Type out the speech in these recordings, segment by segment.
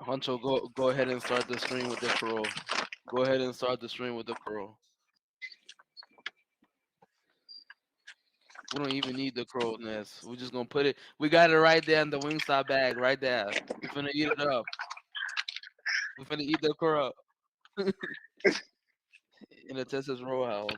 Honcho, go ahead and start the stream with the crow. Go ahead and start the stream with the crow. We don't even need the crow nest. We're just gonna put it. We got it right there in the Wingstop bag, right there. We finna eat it up. We finna eat the crow in the Texas Roadhouse.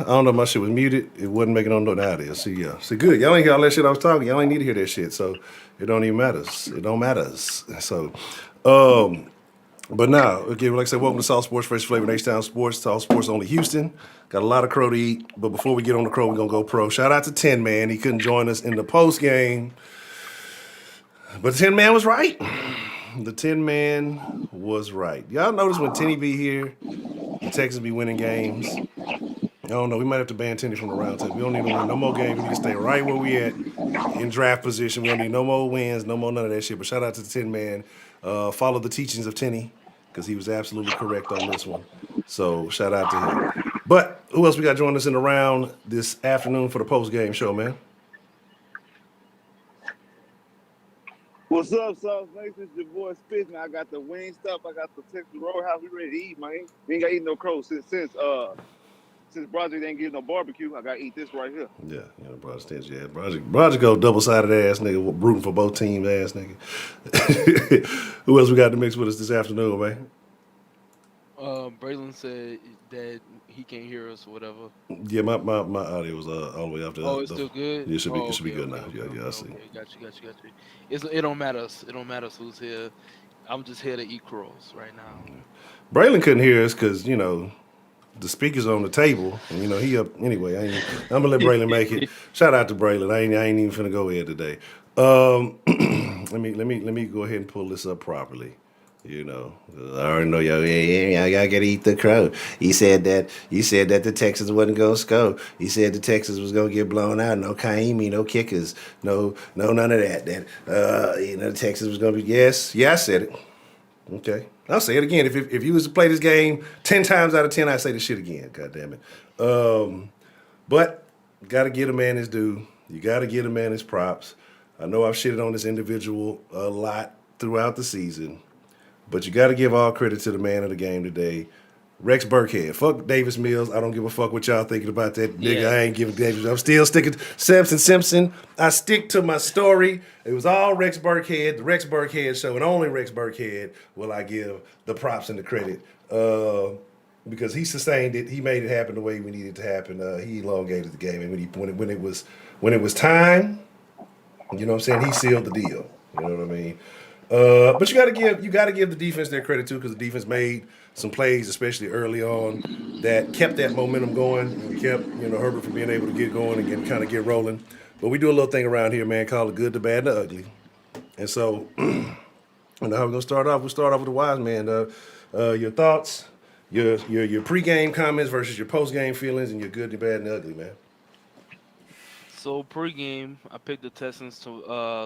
I don't know if my shit was muted. It wasn't making no note. Now it is. See, yeah. See, good. Y'all ain't hear all that shit I was talking. Y'all ain't need to hear that shit. So it don't even matters. It don't matters. So, but now, okay, like I said, welcome to South Sports, Fresh Flavor, H-Town Sports, South Sports Only Houston. Got a lot of crow to eat. But before we get on the crow, we're going to go pro. Shout out to 10 Man. He couldn't join us in the post game. But the 10 Man was right. The 10 Man was right. Y'all notice when Tenny be here, the Texans be winning games. I don't know. We might have to ban Tenny from the round table. We don't need to win no more games. We need to stay right where we at in draft position. We don't need no more wins, no more none of that shit. But shout out to the 10 Man. Follow the teachings of Tenny because he was absolutely correct on this one. So shout out to him. But who else we got joining us in the round this afternoon for the post game show, man? What's up, Sauceline? This is your boy Spitz, man. I got the wing stuff. I got the Texas Roadhouse. We ready to eat, man. We ain't got to eat no crow since Broderick ain't getting no barbecue. I got to eat this right here. Yeah, you know, Broderick, yeah. Broderick go double-sided ass nigga, rooting for both teams ass nigga. Who else we got to mix with us this afternoon, man? Braylon said that he can't hear us or whatever. Yeah, my audio was all the way up there. Oh, it's still good. It should be Okay, good okay, now. okay, Yeah, I see. okay. Got you. It don't matter. It don't matter who's here. I'm just here to eat crows right now. Braylon couldn't hear us because the speaker's on the table, and he up anyway. I'm gonna let Braylon make it. Shout out to Braylon. I ain't even finna go ahead today. Let me go ahead and pull this up properly. I already know y'all gotta eat the crow. He said that the Texans wasn't gonna score. He said the Texans was gonna get blown out. No Kaimi, no kickers, no none of that. That the Texans was gonna be I said it. Okay. I'll say it again. If you was to play this game 10 times out of 10, I'd say this shit again. God damn it. But gotta give a man his due. You gotta give a man his props. I know I've shitted on this individual a lot throughout the season. But you got to give all credit to the man of the game today, Rex Burkhead. Fuck Davis Mills. I don't give a fuck what y'all thinking about that nigga. I ain't giving Davis. I'm still sticking to Simpson. I stick to my story. It was all Rex Burkhead, the Rex Burkhead show, and only Rex Burkhead will I give the props and the credit. Because he sustained it. He made it happen the way we needed it to happen. He elongated the game. And when it was time, you know what I'm saying, he sealed the deal. You know what I mean? But you gotta give the defense their credit too, because the defense made some plays, especially early on, that kept that momentum going and kept Herbert from being able to get going and kind of get rolling. But we do a little thing around here, man, called the good, the bad, and the ugly. And so, how we're gonna start off? We'll start off with the wise man. Your thoughts, your pregame comments versus your postgame feelings, and your good, the bad, and the ugly, man. So pregame, I picked the Texans to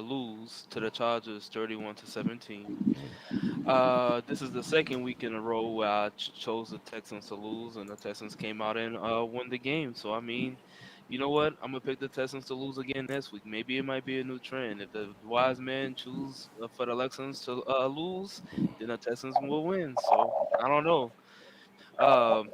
lose to the Chargers 31-17. This is the second week in a row where I chose the Texans to lose, and the Texans came out and won the game. So I mean, You know what? I'm gonna pick the Texans to lose again next week. Maybe it might be a new trend. If the wise men choose for the Texans to lose, then the Texans will win. So I don't know. Um,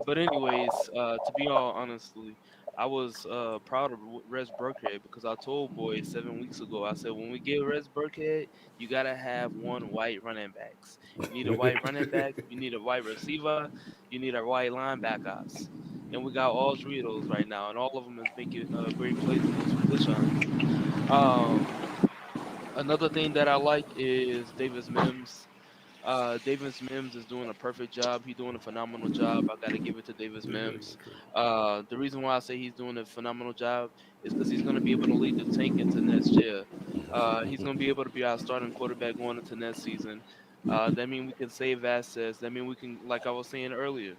but anyways, to be all honestly, I was proud of Rex Burkhead because I told boys 7 weeks ago. I said when we get Rex Burkhead, you gotta have one white running backs. You need a white running back. You need a white receiver. You need a white linebackers. And we got all three of those right now, and all of them is making great plays in those positions. Um, Another thing that I like is Davis Mims. Davis Mims is doing a perfect job. He's doing a phenomenal job. I got to give it to Davis Yeah, you gotta give Mims. him credit. The reason why I say he's doing a phenomenal job is because he's going to be able to lead the tank into next year. He's going to be able to be our starting quarterback going into next season. That means we can save assets. That means we can, like I was saying earlier,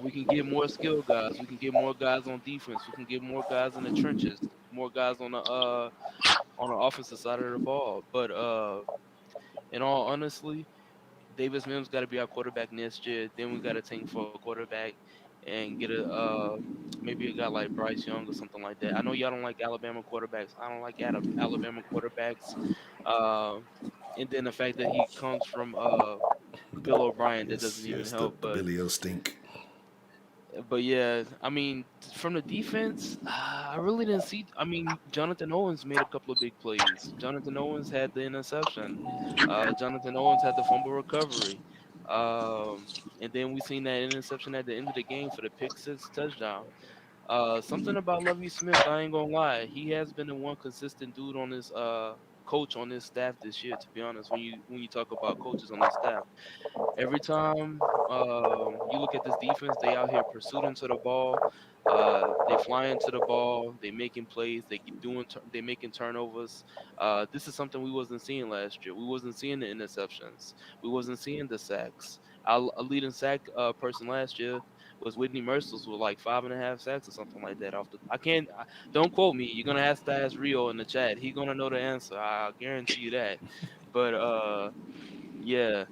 we can get more skill guys. We can get more guys on defense. We can get more guys in the trenches. More guys on the offensive side of the ball. But in all honestly, Davis Mims got to be our quarterback next year. Then we got to tank for a quarterback and get a maybe a guy like Bryce Young or something like that. I know y'all don't like Alabama quarterbacks. I don't like Alabama quarterbacks. Uh, and then the fact that he comes from Bill O'Brien, that doesn't Yes, even yes, help. the Billy O stink. But yeah, I mean, from the defense, I really didn't see. I mean, Jonathan Owens made a couple of big plays. Jonathan Owens had the interception. Jonathan Owens had the fumble recovery. And then we seen that interception at the end of the game for the pick six touchdown. Something about Lovey Smith, I ain't gonna lie. He has been the one consistent dude on this coach on this staff this year. To be honest, when you talk about coaches on this staff. Every time you look at this defense, they out here pursuing to the ball. They flying to the ball. They making plays. They making turnovers. This is something we wasn't seeing last year. We wasn't seeing the interceptions. We wasn't seeing the sacks. Our leading sack person last year was Whitney Merciless with like 5.5 sacks or something like that. Don't quote me. You're gonna have to ask Rio in the chat. He gonna know the answer. I guarantee you that. But yeah.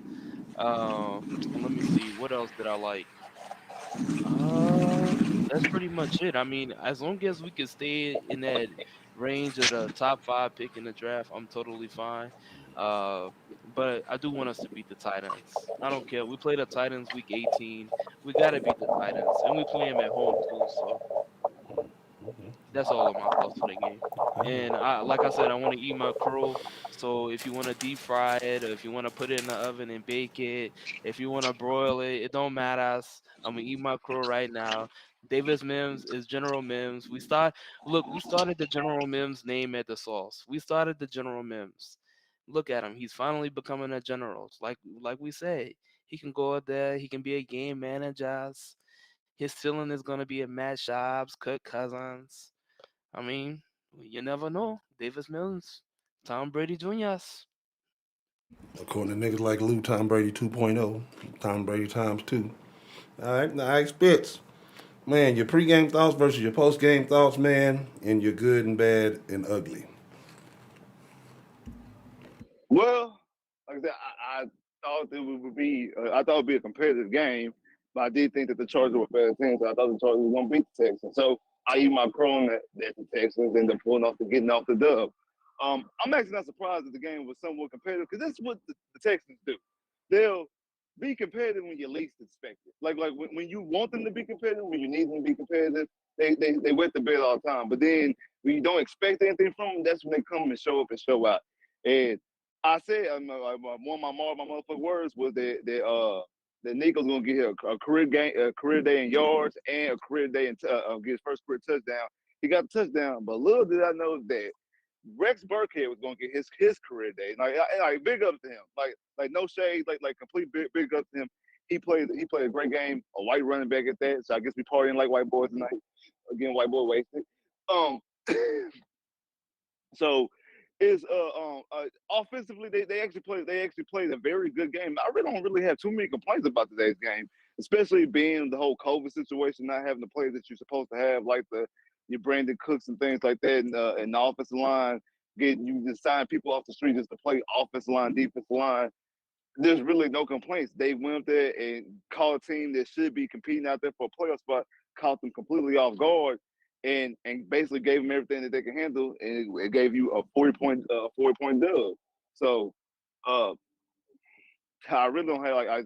Let me see. What else did I like? That's pretty much it. I mean, as long as we can stay in that range of the top five pick in the draft, I'm totally fine. Uh, but I do want us to beat the Titans. I don't care. We play the Titans week 18. We gotta beat the Titans, and we play them at home too. So that's all of my thoughts for the game. And like I said, I want to eat my crow. So if you want to deep fry it, or if you want to put it in the oven and bake it, if you want to broil it, it don't matter. I'm gonna eat my crow right now. Davis Mims is General Mims. We started the General Mims name at the sauce. We started the General Mims. Look at him. He's finally becoming a general. Like we say, he can go out there. He can be a game manager. His ceiling is gonna be a Matt Schaub's, Kirk Cousins. I mean, you never know. Davis Mills, Tom Brady Jr.'s. According to niggas like Lou, Tom Brady 2.0, Tom Brady times two. All right, now I Spitz. Man, your pregame thoughts versus your postgame thoughts, man, and your good and bad and ugly. Well, like I said, I thought it would be I thought it'd be a competitive game, but I did think that the Chargers were better team, so I thought the Chargers were gonna beat the Texans. So I eat my crow that the Texans ended up getting off the dub. I'm actually not surprised that the game was somewhat competitive because that's what the Texans do. They'll be competitive when you least expect it. Like when you want them to be competitive, when you need them to be competitive, they wet the bed all the time. But then when you don't expect anything from them, that's when they come and show up and show out. And I said one of my motherfucking words was that Nico's gonna get here a career day in yards and a career day in get his first career touchdown. He got a touchdown, but little did I know that Rex Burkhead was gonna get his career day. Like big up to him. Like no shade, like complete big up to him. He played a great game, a white running back at that. So I guess we partying like white boys tonight. Again, white boy wasted. Um So is offensively they actually played a very good game. I really don't really have too many complaints about today's game, especially being the whole COVID situation, not having the players that you're supposed to have, like your Brandon Cooks and things like that, and the offensive line. Getting you just sign people off the street just to play offensive line, defensive line. There's really no complaints. They went up there and caught a team that should be competing out there for a playoff spot, caught them completely off guard, and basically gave them everything that they can handle, and it gave you a 40 point dub. So uh, I really don't have like I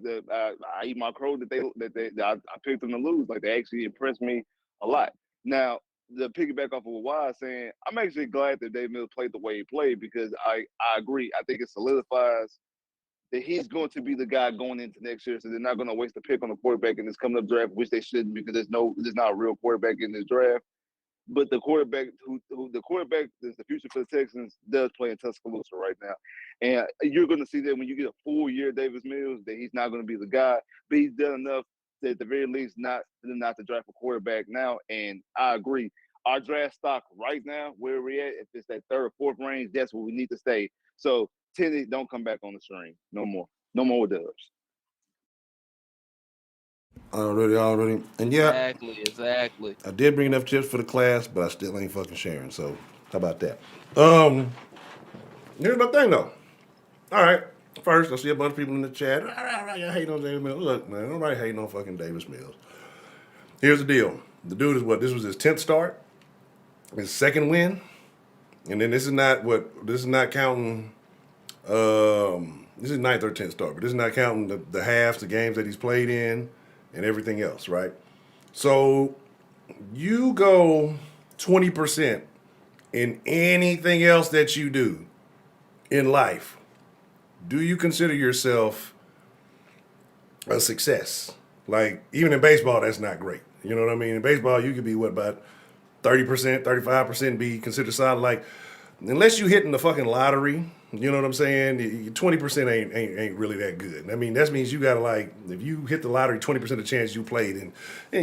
eat my crow that I picked them to lose. Like they actually impressed me a lot. Now the piggyback off of what Wise saying, I'm actually glad that Dave Mills played the way he played because I agree. I think it solidifies that he's going to be the guy going into next year. So they're not going to waste a pick on a quarterback in this coming up draft, which they shouldn't because there's not a real quarterback in this draft. But the quarterback who the quarterback is the future for the Texans does play in Tuscaloosa right now, and you're going to see that when you get a full year Davis Mills that he's not going to be the guy, but he's done enough to at the very least not to draft a quarterback now. And I agree, our draft stock right now where we're at, if it's that third or fourth range, that's where we need to stay. So Tennessee, don't come back on the string no more, no more dubs. Already. And yeah, Exactly. I did bring enough chips for the class, but I still ain't fucking sharing. So how about that? Um, Here's my thing though. All right. First, I see a bunch of people in the chat. I hate on Davis Mills. Look, man, nobody hating on fucking Davis Mills. Here's the deal. The dude is what? This was his 10th start, his second win, and then this is not counting. This is ninth or 10th start, but this is not counting the halves, the games that he's played in, and everything else, right? So you go 20% in anything else that you do in life. Do you consider yourself a success? Like, even in baseball, that's not great. You know what I mean? In baseball, you could be, what, about 30%, 35% be considered solid. Like, unless you hitting the fucking lottery, you know what I'm saying? 20% ain't really that good. I mean, that means you gotta, like, if you hit the lottery, 20% of the chance you played, and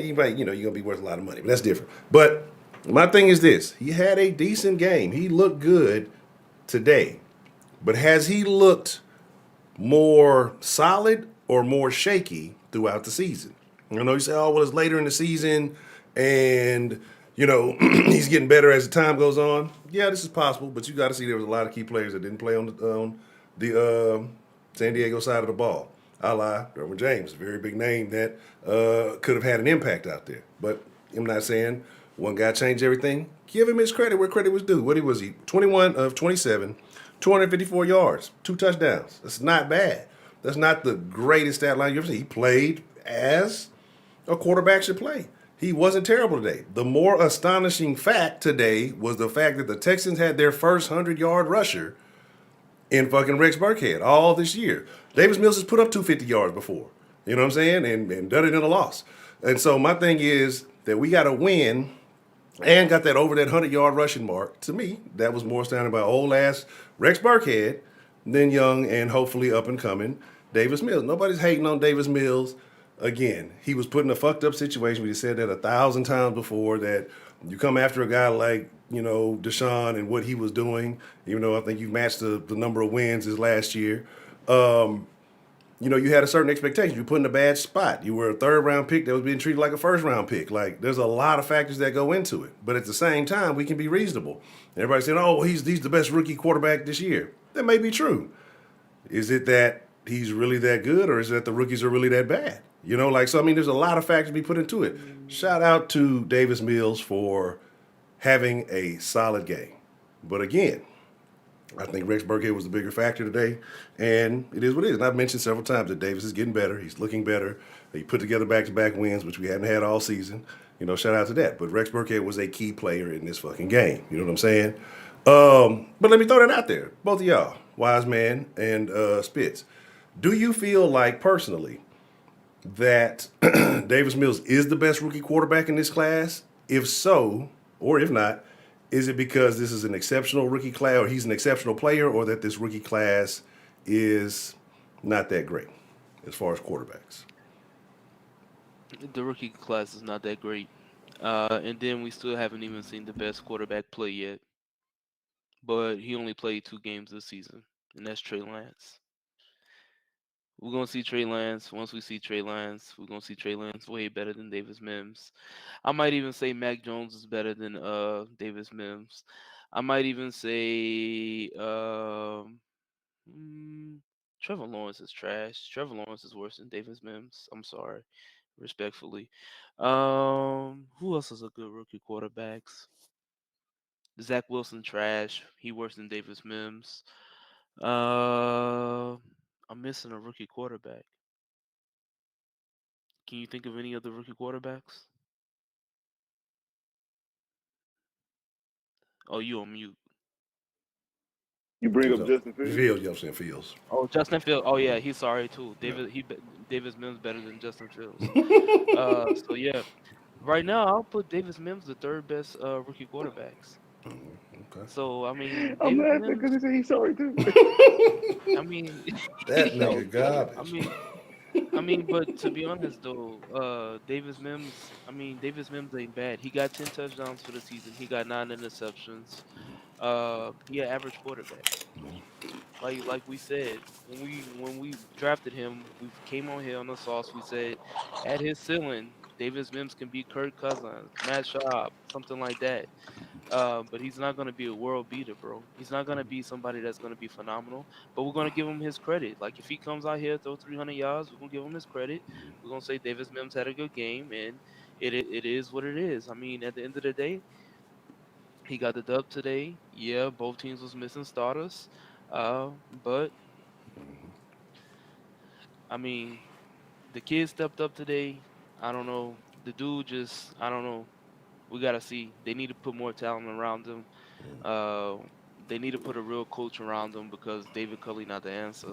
you might, you're gonna be worth a lot of money. But that's different. But my thing is this: he had a decent game. He looked good today. But has he looked more solid or more shaky throughout the season? You know, you say, oh, well, it's later in the season and, he's getting better as the time goes on. Yeah, this is possible, but you got to see there was a lot of key players that didn't play on the San Diego side of the ball. A la Derwin James, a very big name that could have had an impact out there. But I'm not saying one guy changed everything. Give him his credit where credit was due. What was he? 21 of 27, 254 yards, 2 touchdowns. That's not bad. That's not the greatest stat line you ever seen. He played as a quarterback should play. He wasn't terrible today. The more astonishing fact today was the fact that the Texans had their first 100-yard rusher in fucking Rex Burkhead all this year. Davis Mills has put up 250 yards before. You know what I'm saying? And done it in a loss. And so my thing is that we got to win and got that over that 100-yard rushing mark. To me, that was more astounding by old ass Rex Burkhead than young and hopefully up and coming Davis Mills. Nobody's hating on Davis Mills. Again, he was put in a fucked up situation. We said that 1,000 times before, that you come after a guy like, Deshaun and what he was doing, even though I think you matched the number of wins his last year. You had a certain expectation. You put in a bad spot. You were a third round pick that was being treated like a first round pick. Like, there's a lot of factors that go into it. But at the same time, we can be reasonable. Everybody's saying, oh, he's the best rookie quarterback this year. That may be true. Is it that he's really that good, or is it that the rookies are really that bad? So I mean, there's a lot of factors to be put into it. Shout out to Davis Mills for having a solid game. But again, I think Rex Burkhead was the bigger factor today, and it is what it is. And I've mentioned several times that Davis is getting better. He's looking better. He put together back-to-back wins, which we hadn't had all season. Shout out to that. But Rex Burkhead was a key player in this fucking game. You know what I'm saying? But let me throw that out there. Both of y'all, Wise Man and Spitz. Do you feel like, personally, that Davis Mills is the best rookie quarterback in this class? If so, or if not, is it because this is an exceptional rookie class, or he's an exceptional player, or that this rookie class is not that great as far as quarterbacks? The rookie class is not that great. And then we still haven't even seen the best quarterback play yet. But he only played 2 games this season, and that's Trey Lance. We're gonna see Trey Lance. Once we see Trey Lance, we're gonna see Trey Lance way better than Davis Mims. I might even say Mac Jones is better than Davis Mims. I might even say mm, Trevor Lawrence is trash. Trevor Lawrence is worse than Davis Mims. I'm sorry. respectfully. Who else is a good rookie quarterbacks? Zach Wilson trash. He worse than Davis Mims. Uh, I'm missing a rookie quarterback. Can you think of any other rookie quarterbacks? Oh, you on mute. You bring up So Justin Fields. Fields, you know what I'm saying? Fields. Oh, Justin Fields. Oh yeah, he's sorry too. Yeah. Davis Mims better than Justin Fields. So yeah, right now I'll put Davis Mims the third best rookie quarterbacks. Okay. So I mean, I'm Davis laughing because Mims. he said he's sorry too. I mean, That nigga okay. garbage. But to be honest though, Davis Mims. Davis Mims ain't bad. He got 10 touchdowns for the season. He got 9 interceptions. He an average quarterback. Like we said when we drafted him, we came on here on the sauce. We said at his ceiling, Davis Mims can be Kirk Cousins, Matt Schaub, something like that. But he's not gonna be a world beater, bro. He's not gonna be somebody that's gonna be phenomenal. But we're gonna give him his credit. Like if he comes out here throw 300 yards, we're gonna give him his credit. We're gonna say Davis Mims had a good game, and it is what it is. I mean, at the end of the day, he got the dub today. Yeah, both teams was missing starters. But I mean, the kid stepped up today. I don't know. The dude just, I don't know. We gotta see. They need to put more talent around him. Uh, they need to put a real coach around him because David Culley not the answer.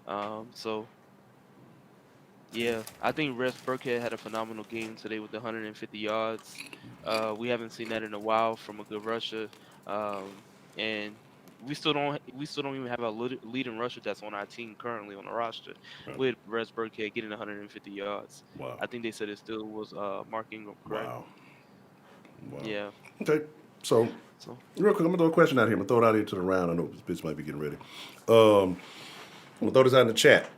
No. So yeah, I think Rex Burkhead had a phenomenal game today with the 150 yards. We haven't seen that in a while from a good rusher. And we still don't even have a leading rusher that's on our team currently on the roster Right. with Rex Burkhead getting 150 yards. Wow. I think they said it still was Mark Ingram, correct? Wow. Wow. Yeah. Okay. So, So real quick, I'm gonna throw a question out here. I'm gonna throw it out here to the round. I know this bitch might be getting ready. I'm gonna throw this out in the chat.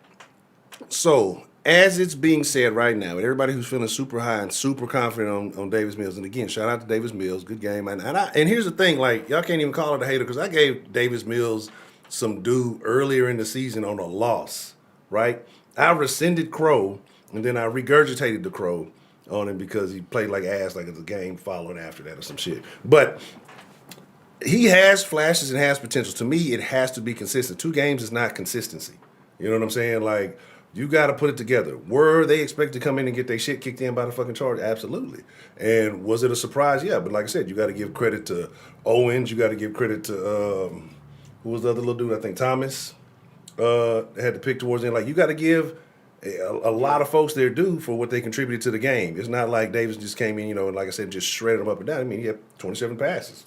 So, as it's being said right now, and everybody who's feeling super high and super confident on Davis Mills, and again, shout out to Davis Mills, good game. And here's the thing, like y'all can't even call it a hater because I gave Davis Mills some due earlier in the season on a loss, right? I rescinded Crow, and then I regurgitated the Crow on him because he played like ass, like it's a game following after that or some shit. But he has flashes and has potential. To me, it has to be consistent. 2 games is not consistency. You know what I'm saying? Like, you got to put it together. Were they expected to come in and get their shit kicked in by the fucking charge? Absolutely. And was it a surprise? Yeah. But like I said, you got to give credit to Owens. You got to give credit to who was the other little dude? I think Thomas had the pick towards the end. Like, you got to give a yeah. lot of folks their due for what they contributed to the game. It's not like Davis just came in, and like I said, just shredded them up and down. I mean, he had 27 passes.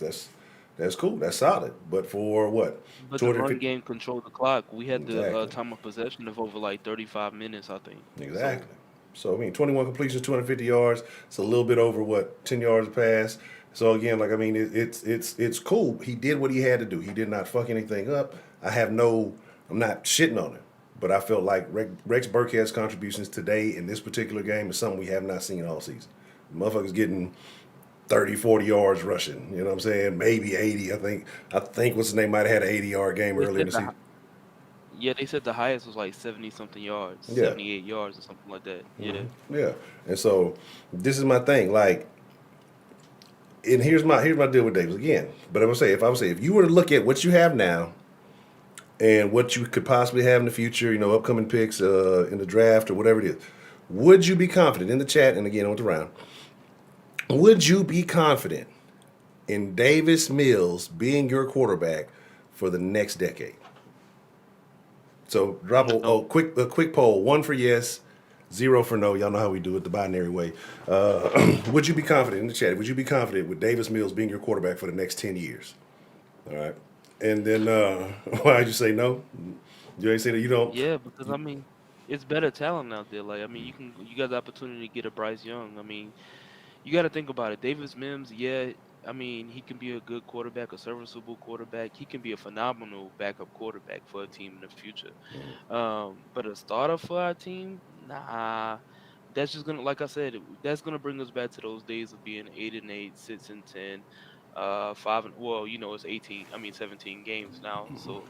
That's cool. That's solid. But for what? But the run 250. game controlled the clock. We had the Exactly. time of possession of over like 35 minutes, I think. So Exactly. So I mean, 21 completions, 250 yards. It's a little bit over what 10 yards a pass. So again, like I mean, it's cool. He did what he had to do. He did not fuck anything up. I'm not shitting on him, but I felt like Rex Burkhead's contributions today in this particular game is something we have not seen all season. Motherfuckers getting 30, 40 yards rushing. You know what I'm saying? Maybe 80. I think what's his name might have had an 80-yard game they early in said the the season. yeah, they said the highest was like 70 something yards, Yeah. 78 yards or something like that. Yeah. Yeah. And so this is my thing. Like, and here's my deal with Davis again. But I would say if you were to look at what you have now and what you could possibly have in the future, upcoming picks in the draft or whatever it is, would you be confident in the chat? And again, on the round, would you be confident in Davis Mills being your quarterback for the next decade? So drop No. a quick poll. 1 for yes, 0 for no. Y'all know how we do it the binary way. Would you be confident in the chat? Would you be confident with Davis Mills being your quarterback for the next 10 years? All right. And then why'd you say no? You ain't say that you don't. Yeah, because I mean, it's better talent out there. Like I mean, you got the opportunity to get a Bryce Young. I mean, you got to think about it. Davis Mims, yeah, I mean, he can be a good quarterback, a serviceable quarterback. He can be a phenomenal backup quarterback for a team in the future. But a starter for our team, nah. That's just gonna, like I said, that's gonna bring us back to those days of being 8-8, 6-10, 5 and well, it's 18. I mean, 17 games now, so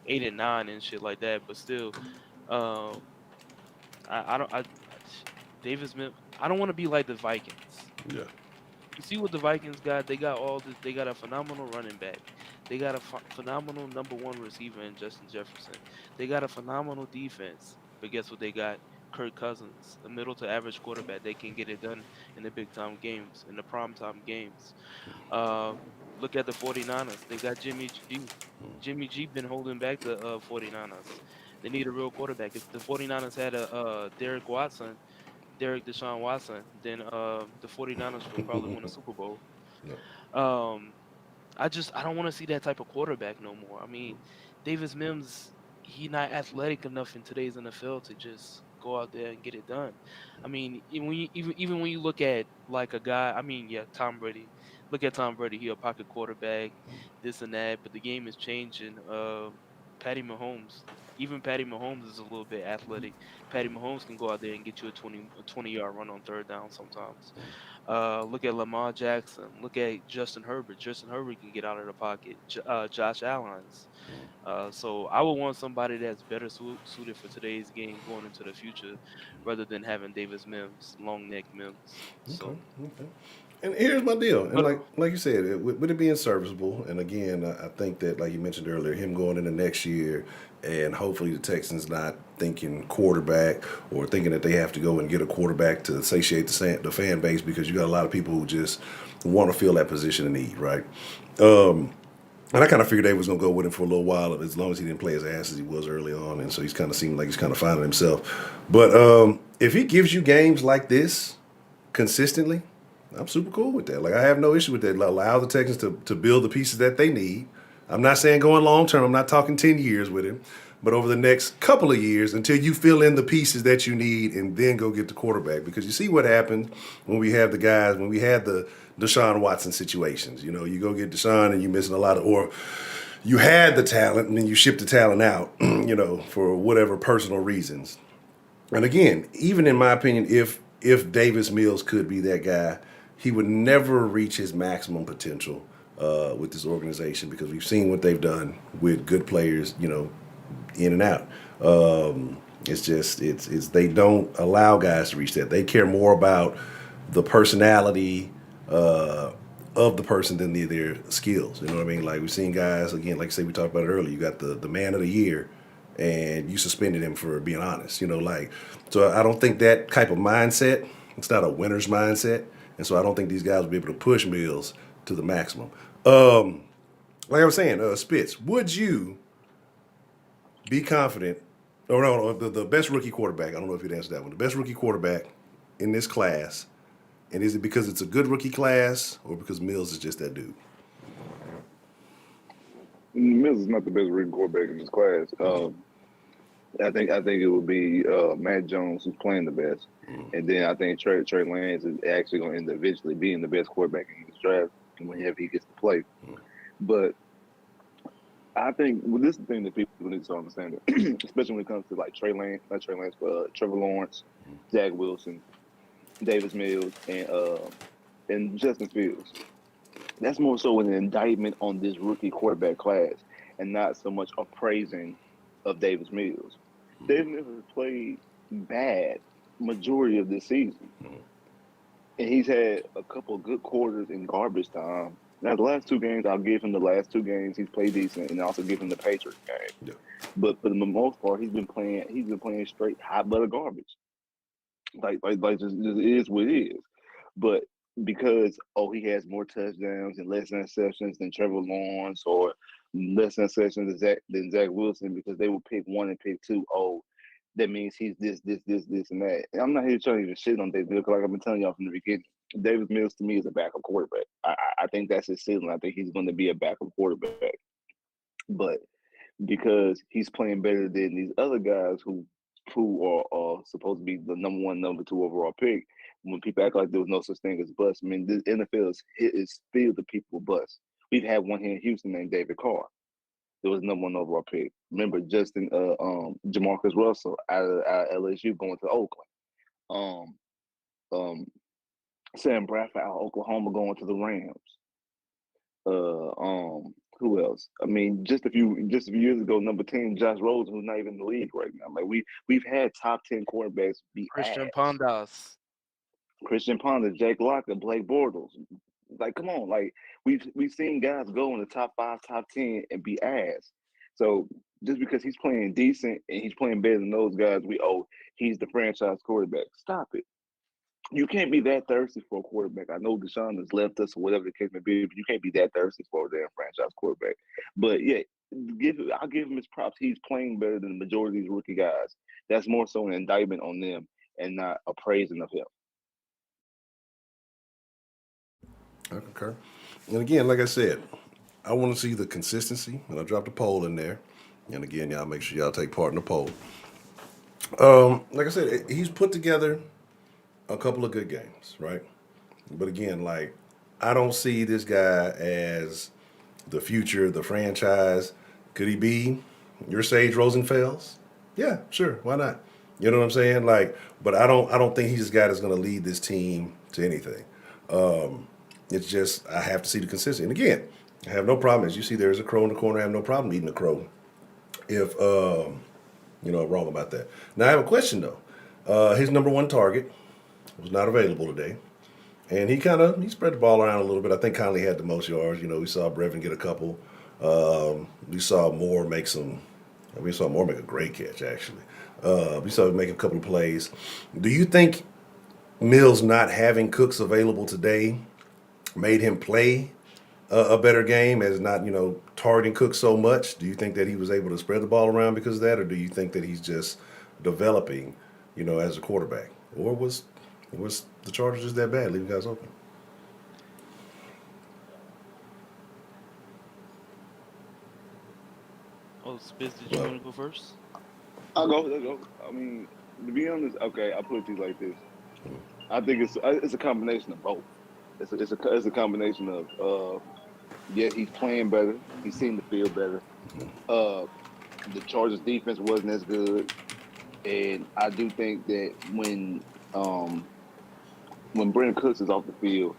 8-9 and shit like that. But still, um, I don't. Davis Mills. I don't want to be like the Vikings. Yeah. You see what the Vikings got? They got they got a phenomenal running back. They got a phenomenal number one receiver in Justin Jefferson. They got a phenomenal defense. But guess what they got? Kirk Cousins, a middle to average quarterback. They can get it done in the big time games, in the prime time games. Uh, Look at the 49ers. They got Jimmy G. Jimmy G been holding back the 49ers. They need a real quarterback. If the 49ers had a Deshaun Watson, then the 49ers would probably win a Super Bowl. No. Um, I don't want to see that type of quarterback no more. I mean, Davis Mims, he not athletic enough in today's NFL to just go out there and get it done. I mean, even when you look at like a guy, I mean, yeah, Tom Brady. Look at Tom Brady. He a pocket quarterback, this and that, but the game is changing. Patty Mahomes. Even Patty Mahomes is a little bit athletic. Patty Mahomes can go out there and get you a 20-yard run on third down sometimes. Look at Lamar Jackson. Look at Justin Herbert. Justin Herbert can get out of the pocket. Josh Allen's. So I would want somebody that's better suited for today's game going into the future, rather than having Davis Mims, long neck Mims. Okay. So, Okay. And here's my deal. And but like you said, with it being serviceable, and again, I think that like you mentioned earlier, him going into next year, and hopefully the Texans not thinking quarterback or thinking that they have to go and get a quarterback to satiate the fan base, because you got a lot of people who just want to fill that position of need, right? And I kind of figured they was gonna go with him for a little while, as long as he didn't play as ass as he was early on, and so he's kind of seemed like he's kind of finding himself. But if he gives you games like this consistently, I'm super cool with that. Like, I have no issue with that. Allow the Texans to build the pieces that they need. I'm not saying going long term. I'm not talking 10 years with him, but over the next couple of years until you fill in the pieces that you need, and then go get the quarterback. Because you see what happened when we have the guys, when we had the Deshaun Watson situations. You know, you go get Deshaun and you're missing a lot of, or you had the talent and then you ship the talent out, for whatever personal reasons. And again, even in my opinion, if Davis Mills could be that guy, he would never reach his maximum potential with this organization, because we've seen what they've done with good players, in and out. It's just it's they don't allow guys to reach that. They care more about the personality of the person than their skills. You know what I mean? Like, we've seen guys, again, like I say, we talked about it earlier. You got the man of the year, and you suspended him for being honest. So I don't think that type of mindset. It's not a winner's mindset, and so I don't think these guys will be able to push Mills to the maximum. Like I was saying, Spitz, would you be confident? Or no, the best rookie quarterback. I don't know if you'd answer that one. The best rookie quarterback in this class, and is it because it's a good rookie class, or because Mills is just that dude? Mills is not the best rookie quarterback in this class. I think it would be Matt Jones who's playing the best, and then I think Trey Lance is actually going to end up eventually being the best quarterback in this draft whenever he gets to play. But I think, well, this is the thing that people need to understand, especially when it comes to like not Trey Lance, but Trevor Lawrence, Zach Wilson, Davis Mills, and Justin Fields. That's more so an indictment on this rookie quarterback class, and not so much a praising of Davis Mills. Davis Mills has played bad majority of this season, and he's had a couple of good quarters in garbage time. Now, the last two games, I'll give him the last two games he's played decent, and also give him the Patriots game. Yeah. But for the most part, he's been playing straight hot butter garbage. Like just it is what it is. But because he has more touchdowns and less interceptions than Trevor Lawrence, or less interceptions than Zach Wilson, because they will pick one and pick two. Oh, that means he's this, and that. And I'm not here trying to shit on Davis Mills, because like I've been telling y'all from the beginning, Davis Mills to me is a backup quarterback. I think that's his ceiling. I think he's going to be a backup quarterback. But because he's playing better than these other guys who are supposed to be the number one, number two overall pick, when people act like there was no such thing as bust, I mean, the NFL is filled with people with bust. We've had one here in Houston named David Carr. There was number one overall pick. Remember Jamarcus Russell out of LSU going to Oakland. Um, um, Sam Bradford out of Oklahoma going to the Rams. Who else? because I mean, just a few years ago, number 10, Josh Rosen, who's not even in the league right now. Like we've had top 10 quarterbacks be Christian ass. Pondas. Christian Ponder, Jake Locker, Blake Bortles. Like, come on, like we've seen guys go in the top 5, top 10, and be ass. So just because he's playing decent and he's playing better than those guys, he's the franchise quarterback. Stop it. You can't be that thirsty for a quarterback. I know Deshaun has left us or whatever the case may be, but you can't be that thirsty for a damn franchise quarterback. But yeah, I'll give him his props. He's playing better than the majority of these rookie guys. That's more so an indictment on them and not a praising of him. I concur. And again, like I said, I want to see the consistency, and I dropped a poll in there. And again, y'all make sure y'all take part in the poll. Like I said, he's put together a couple of good games, right? But again, like I don't see this guy as the future, the franchise. Could he be your Sage Rosenfels? Yeah, sure. Why not? You know what I'm saying? Like, but I don't think he's this guy that's going to lead this team to anything. It's just I have to see the consistency. And again, I have no problem. As you see, there's a crow in the corner. I have no problem eating a crow. If wrong about that. Now I have a question though. His number one target was not available today. And he spread the ball around a little bit. I think Conley had the most yards. You know, we saw Brevin get a couple. We saw Moore make some. We saw Moore make a great catch actually. We saw him make a couple of plays. Do you think Mills not having Cooks available today made him play a better game as not targeting Cooks so much? Do you think that he was able to spread the ball around because of that, or do you think that he's just developing, as a quarterback, or was the Chargers just that bad, leaving guys open? Oh, Spitz, did you Well, want to go first? I'll go. I mean, to be honest, okay, I'll put it to you like this. I think it's a combination of both. It's a combination of yeah, he's playing better. He seemed to feel better. Uh, the Chargers defense wasn't as good, and I do think that when Brandon Cooks is off the field,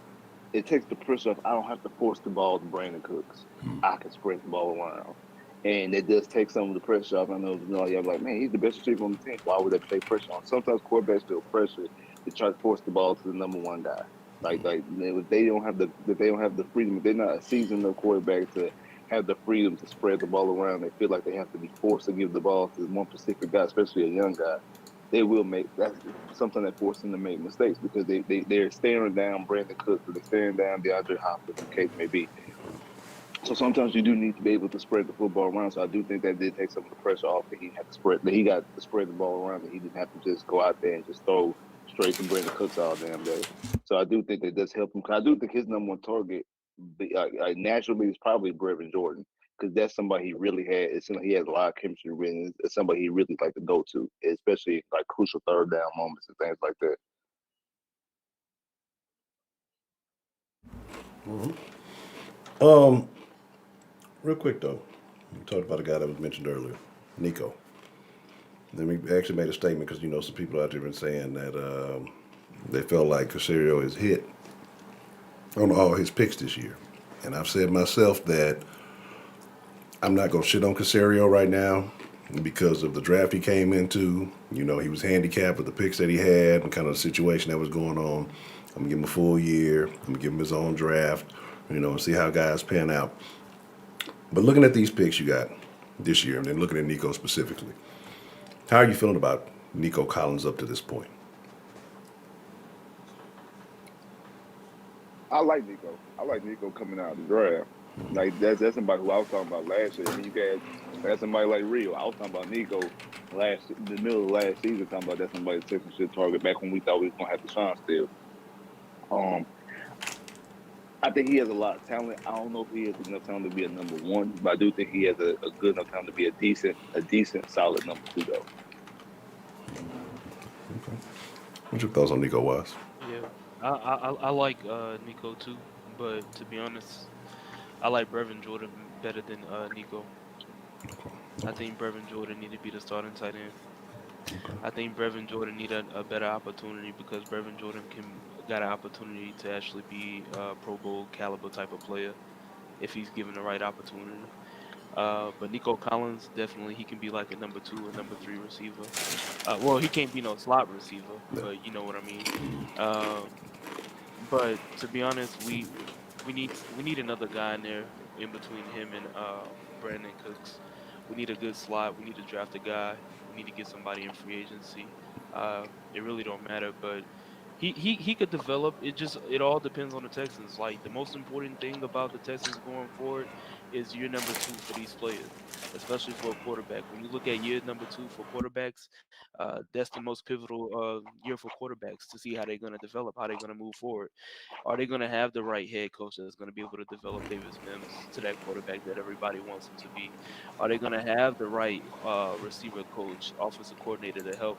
it takes the pressure off. I don't have to force the ball to Brandon Cooks. I can spread the ball around. And it does take some of the pressure off. I know, you're like, man, he's the best receiver on the team. Why would they take pressure on? Sometimes quarterbacks feel pressure to try to force the ball to the number one guy. Like if they don't have the freedom, if they're not a seasoned enough quarterback to have the freedom to spread the ball around, they feel like they have to be forced to give the ball to one specific guy, especially a young guy. They will make that's something that forces them to make mistakes because they're staring down Brandon Cooks or they're staring down DeAndre Hopkins, the case may be. So sometimes you do need to be able to spread the football around. So I do think that did take some of the pressure off that he got to spread the ball around and he didn't have to just go out there and just throw straight to Brandon Cooks all damn day. So I do think that does help him. 'Cause I do think his number one target naturally is probably Brevin Jordan because that's somebody he really had. It's somebody he has a lot of chemistry with. And it's somebody he really like to go to, especially like crucial third down moments and things like that. Real quick though, we talked about a guy that was mentioned earlier, Nico. Then we actually made a statement because some people out there been saying that they felt like Casario has hit on all his picks this year, and I've said myself that I'm not gonna shit on Casario right now because of the draft he came into. He was handicapped with the picks that he had and kind of the situation that was going on. I'm gonna give him a full year. I'm gonna give him his own draft. And see how guys pan out. But looking at these picks you got this year, and then looking at Nico specifically, how are you feeling about Nico Collins up to this point? I like Nico. I like Nico coming out of the draft. Like that's somebody who I was talking about last year. I mean, you got that's somebody like Rio. I was talking about Nico the middle of last season. Talking about that's somebody the Texans should target back when we thought we was gonna have Deshaun still. Um, I think he has a lot of talent. I don't know if he has enough talent to be a number one, but I do think he has a good enough talent to be a decent, solid number two though. What's your thoughts on Nico Wise? Yeah, I like Nico too, but to be honest, I like Brevin Jordan better than Nico. I think Brevin Jordan need to be the starting tight end. I think Brevin Jordan need a better opportunity because Brevin Jordan can got an opportunity to actually be a Pro Bowl caliber type of player if he's given the right opportunity. But Nico Collins definitely he can be like a number two or number three receiver. Well, he can't be no slot receiver, but you know what I mean. Um, but to be honest, we need another guy in there in between him and Brandon Cooks. We need a good slot. We need to draft a guy. We need to get somebody in free agency. It really don't matter, but he could develop. It all depends on the Texans. Like the most important thing about the Texans going forward is year number two for these players, especially for a quarterback. When you look at year number two for quarterbacks, that's the most pivotal year for quarterbacks to see how they're going to develop, how they're going to move forward. Are they going to have the right head coach that's going to be able to develop Davis Mims to that quarterback that everybody wants him to be? Are they going to have the right receiver coach, offensive coordinator to help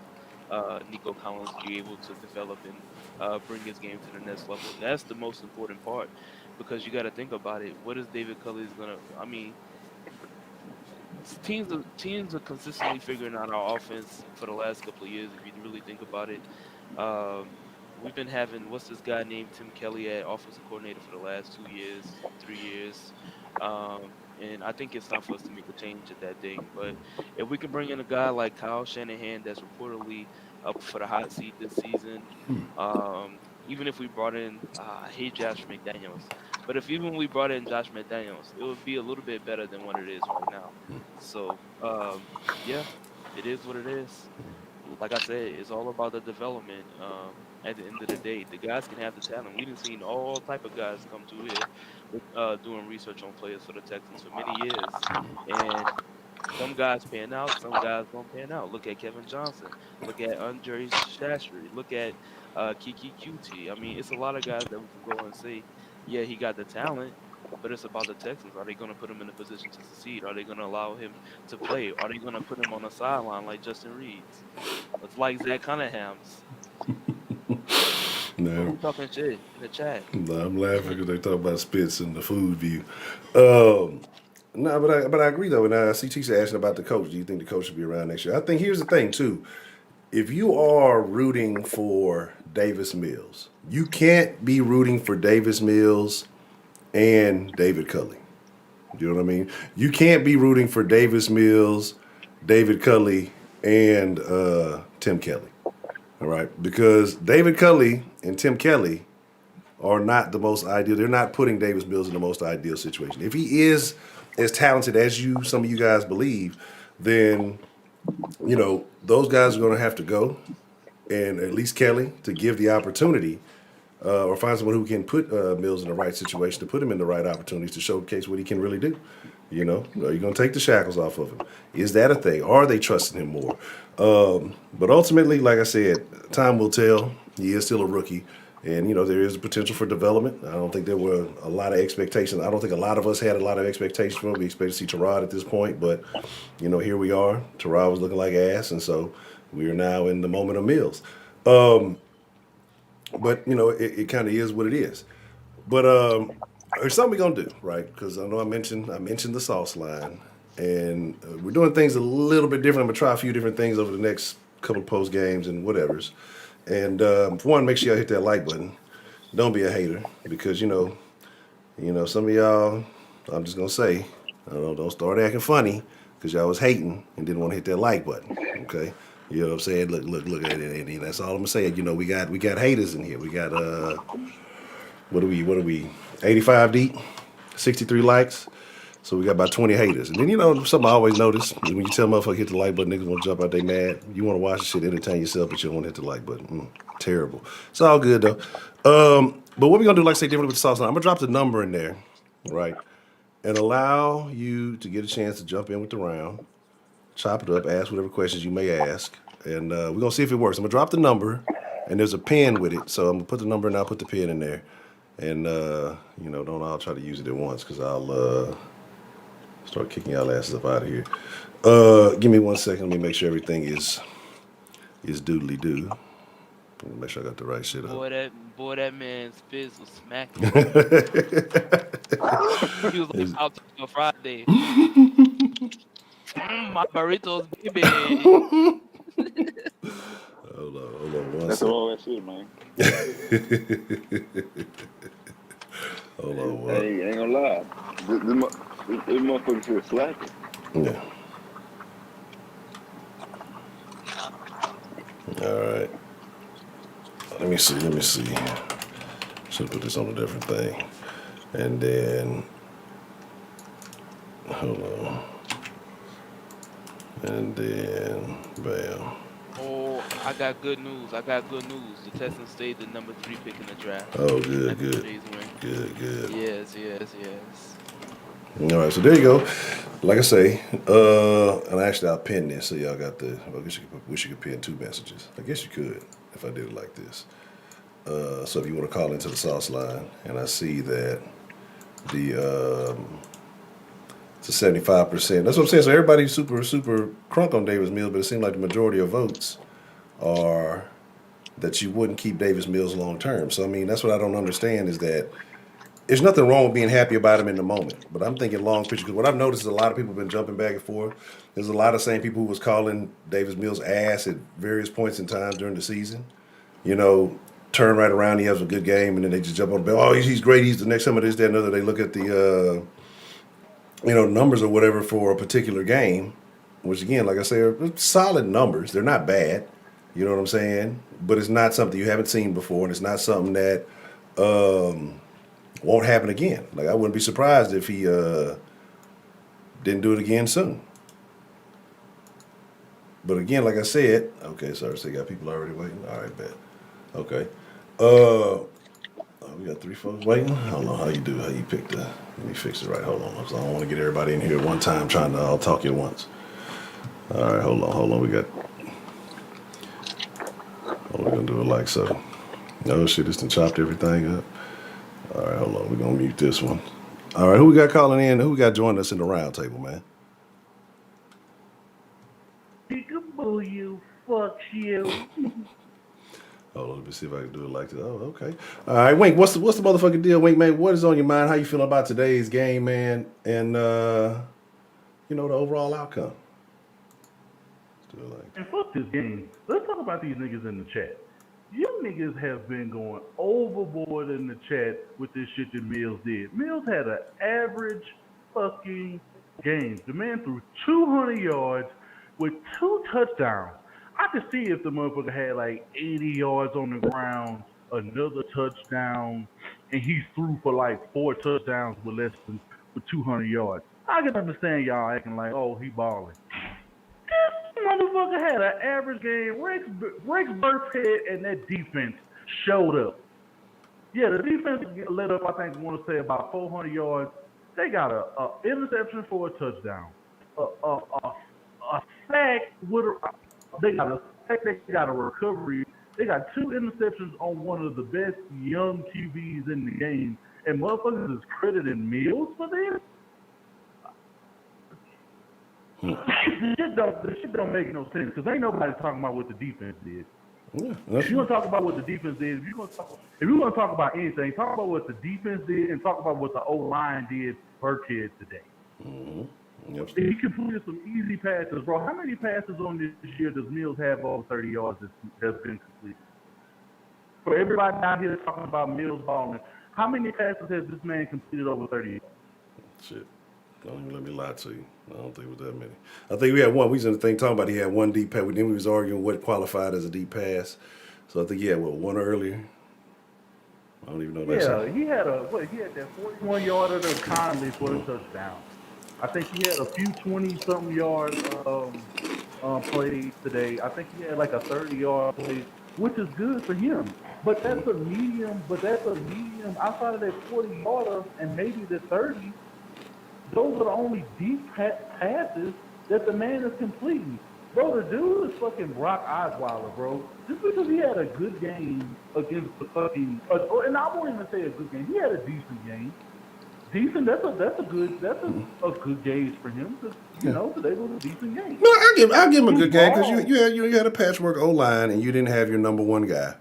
Nico Collins be able to develop and bring his game to the next level? That's the most important part because you got to think about it. What is David Culley's going to? I mean, teams are consistently figuring out our offense for the last couple of years. If you really think about it, we've been having what's this guy named Tim Kelly at offensive coordinator for the last 2 years, 3 years, and I think it's time for us to make a change at that thing. But if we can bring in a guy like Kyle Shanahan, that's reportedly up for the hot seat this season, even if we brought in, I hate Josh McDaniels, but if even we brought in Josh McDaniels, it would be a little bit better than what it is right now. So, yeah, it is what it is. Like I said, it's all about the development. At the end of the day, the guys can have the talent. We didn't seen all type of guys come through here with doing research on players for the Texans for many years, and some guys pan out, some guys don't pan out. Look at Kevin Johnson. Look at Andre Shastry. Look at Kiki QT. I mean, it's a lot of guys that we can go and say, yeah, he got the talent, but it's about the Texans. Are they going to put him in a position to succeed? Are they going to allow him to play? Are they going to put him on the sideline like Justin Reed's? It's like Zach Cunningham's. Or No, who talking shit in the chat? no, I'm laughing because they talk about spits in the food view. Um, no, but I agree though. And CT's asking about the coach. Do you think the coach should be around next year? I think here's the thing too. If you are rooting for Davis Mills, you can't be rooting for Davis Mills and David Culley. You know what I mean? You can't be rooting for Davis Mills, David Culley, and Tim Kelly. All right, because David Culley and Tim Kelly are not the most ideal. They're not putting Davis Mills in the most ideal situation. If he is as talented as some of you guys believe, then those guys are going to have to go, and at least Kelly to give the opportunity, or find someone who can put Mills in the right situation to put him in the right opportunities to showcase what he can really do. Are you going to take the shackles off of him? Is that a thing? Are they trusting him more? But ultimately, like I said, time will tell. He is still a rookie. And, there is a potential for development. I don't think there were a lot of expectations. I don't think a lot of us had a lot of expectations for him. We expected to see Terod at this point. But, here we are. Terod was looking like ass. And so we are now in the moment of Mills. But, it kind of is what it is. But there's something we're going to do, right? Because I know I mentioned the Sauceline. And we're doing things a little bit different. I'm going to try a few different things over the next couple of post games and whatevers. And for one, make sure y'all hit that like button. Don't be a hater because some of y'all. I'm just gonna say, don't start acting funny because y'all was hating and didn't want to hit that like button. Okay, you know what I'm saying? Look at it, and that's all I'm gonna say. We got haters in here. We got what are we? 85 deep, 63 likes. So we got about 20 haters. And then, something I always notice, when you tell motherfuckers hit the like button, niggas want to jump out, they mad. You want to watch the shit, entertain yourself, but you don't want to hit the like button. Terrible. It's all good, though. But what we're going to do, like I say, differently with the Sauceline, I'm going to drop the number in there, right, and allow you to get a chance to jump in with the round, chop it up, ask whatever questions you may ask, and we're going to see if it works. I'm going to drop the number, and there's a pen with it, so I'm going to put the number and I'll put the pen in there. And, don't all try to use it at once because I'll start kicking y'all asses up out of here. Give me 1 second. Let me make sure everything is doodly doo. Let me make sure I got the right shit up. Boy, that man's spits was smacking. He was like out Taco Friday. My burritos, baby. Hold on 1 That's second. all that shit, man. Hold on. Hey, ain't gonna lie. This motherfucker should slap it. Yeah. All right. Let me see. Should put this on a different thing. And then, hold on. And then, bam. Oh, I got good news. The Texans stayed the number 3 pick in the draft Oh, good, after good. today's win. Good. Yes. All right, so there you go. Like I say, and actually I'll pin this so y'all got the. I guess you could pin 2 messages. I guess you could if I did it like this. So if you want to call into the sauce line, and I see that the it's a 75%. That's what I'm saying. So everybody's super crunk on Davis Mills, but it seems like the majority of votes are that you wouldn't keep Davis Mills long term. So I mean, that's what I don't understand is that there's nothing wrong with being happy about him in the moment. But I'm thinking long picture because what I've noticed is a lot of people have been jumping back and forth. There's a lot of same people who was calling Davis Mills ass at various points in time during the season. You know, turn right around, he has a good game, and then they just jump on the bell. Oh, he's great. He's the next time of this, that, and other. They look at the numbers or whatever for a particular game, which again, like I say, are solid numbers. They're not bad. You know what I'm saying? But it's not something you haven't seen before, and it's not something that won't happen again. Like I wouldn't be surprised if he didn't do it again soon. But again, like I said, okay, sorry, so you got people already waiting. All right, bet. Okay. We got 3 folks waiting. I don't know how you do. How you pick the? Let me fix it right. Hold on, because I don't want to get everybody in here at one time trying to all talk at once. All right, hold on. We got. We're gonna do it like so. Oh shit, this done chopped everything up. All right, hold on. We're gonna mute this one. All right, who we got calling in? Who we got joining us in the round table, man? Peekaboo, you, fuck you. Hold on, let me see if I can do it like this. Oh, okay. All right, Wink, what's the motherfucking deal, Wink, man? What is on your mind? How you feeling about today's game, man? And the overall outcome. Let's do it like And fuck this game. Let's talk about these niggas in the chat. You niggas have been going overboard in the chat with this shit that Mills did. Mills had an average fucking game. The man threw 200 yards with 2 touchdowns. I could see if the motherfucker had like 80 yards on the ground, another touchdown, and he threw for like 4 touchdowns with 200 yards. I can understand y'all acting like, oh, he balling. This motherfucker had an average game. Rex Burkhead and that defense showed up. Yeah, the defense let up, I think, I want to say about 400 yards. They got a interception for a touchdown. A sack with they got a sack, they got a recovery. They got 2 interceptions on one of the best young QBs in the game. And motherfuckers is crediting Mills for this? The shit don't make no sense because ain't nobody talking about what the defense did. yeah, If you want to talk about what the defense did, if you want to talk about anything, talk about what the defense did and talk about what the O-line did Burkhead today. Mm-hmm. Yep. He completed some easy passes, bro. How many passes on this year does Mills have over 30 yards that's been completed? For everybody out here talking about Mills balling, how many passes has this man completed over 30 yards? Shit. Don't even let me lie to you. I don't think it was that many. I think we had one. We was in the thing talking about he had one deep pass. Then we was arguing what qualified as a deep pass. So I think he had one earlier. I don't even know that. Yeah, he had that 41-yarder to Conley for the touchdown. I think he had a few 20-something yard plays today. I think he had like a 30-yard play, which is good for him. But that's a medium. Outside of that 40-yarder and maybe the 30. Those are the only deep passes that the man is completing. Bro, the dude is fucking Brock Osweiler, bro. Just because he had a good game against the fucking, and I won't even say a good game. He had a decent game. Decent. That's a good gauge for him. Cause, today was a decent game. No, I'll give him a good game because you had a patchwork O line and you didn't have your number 1 guy,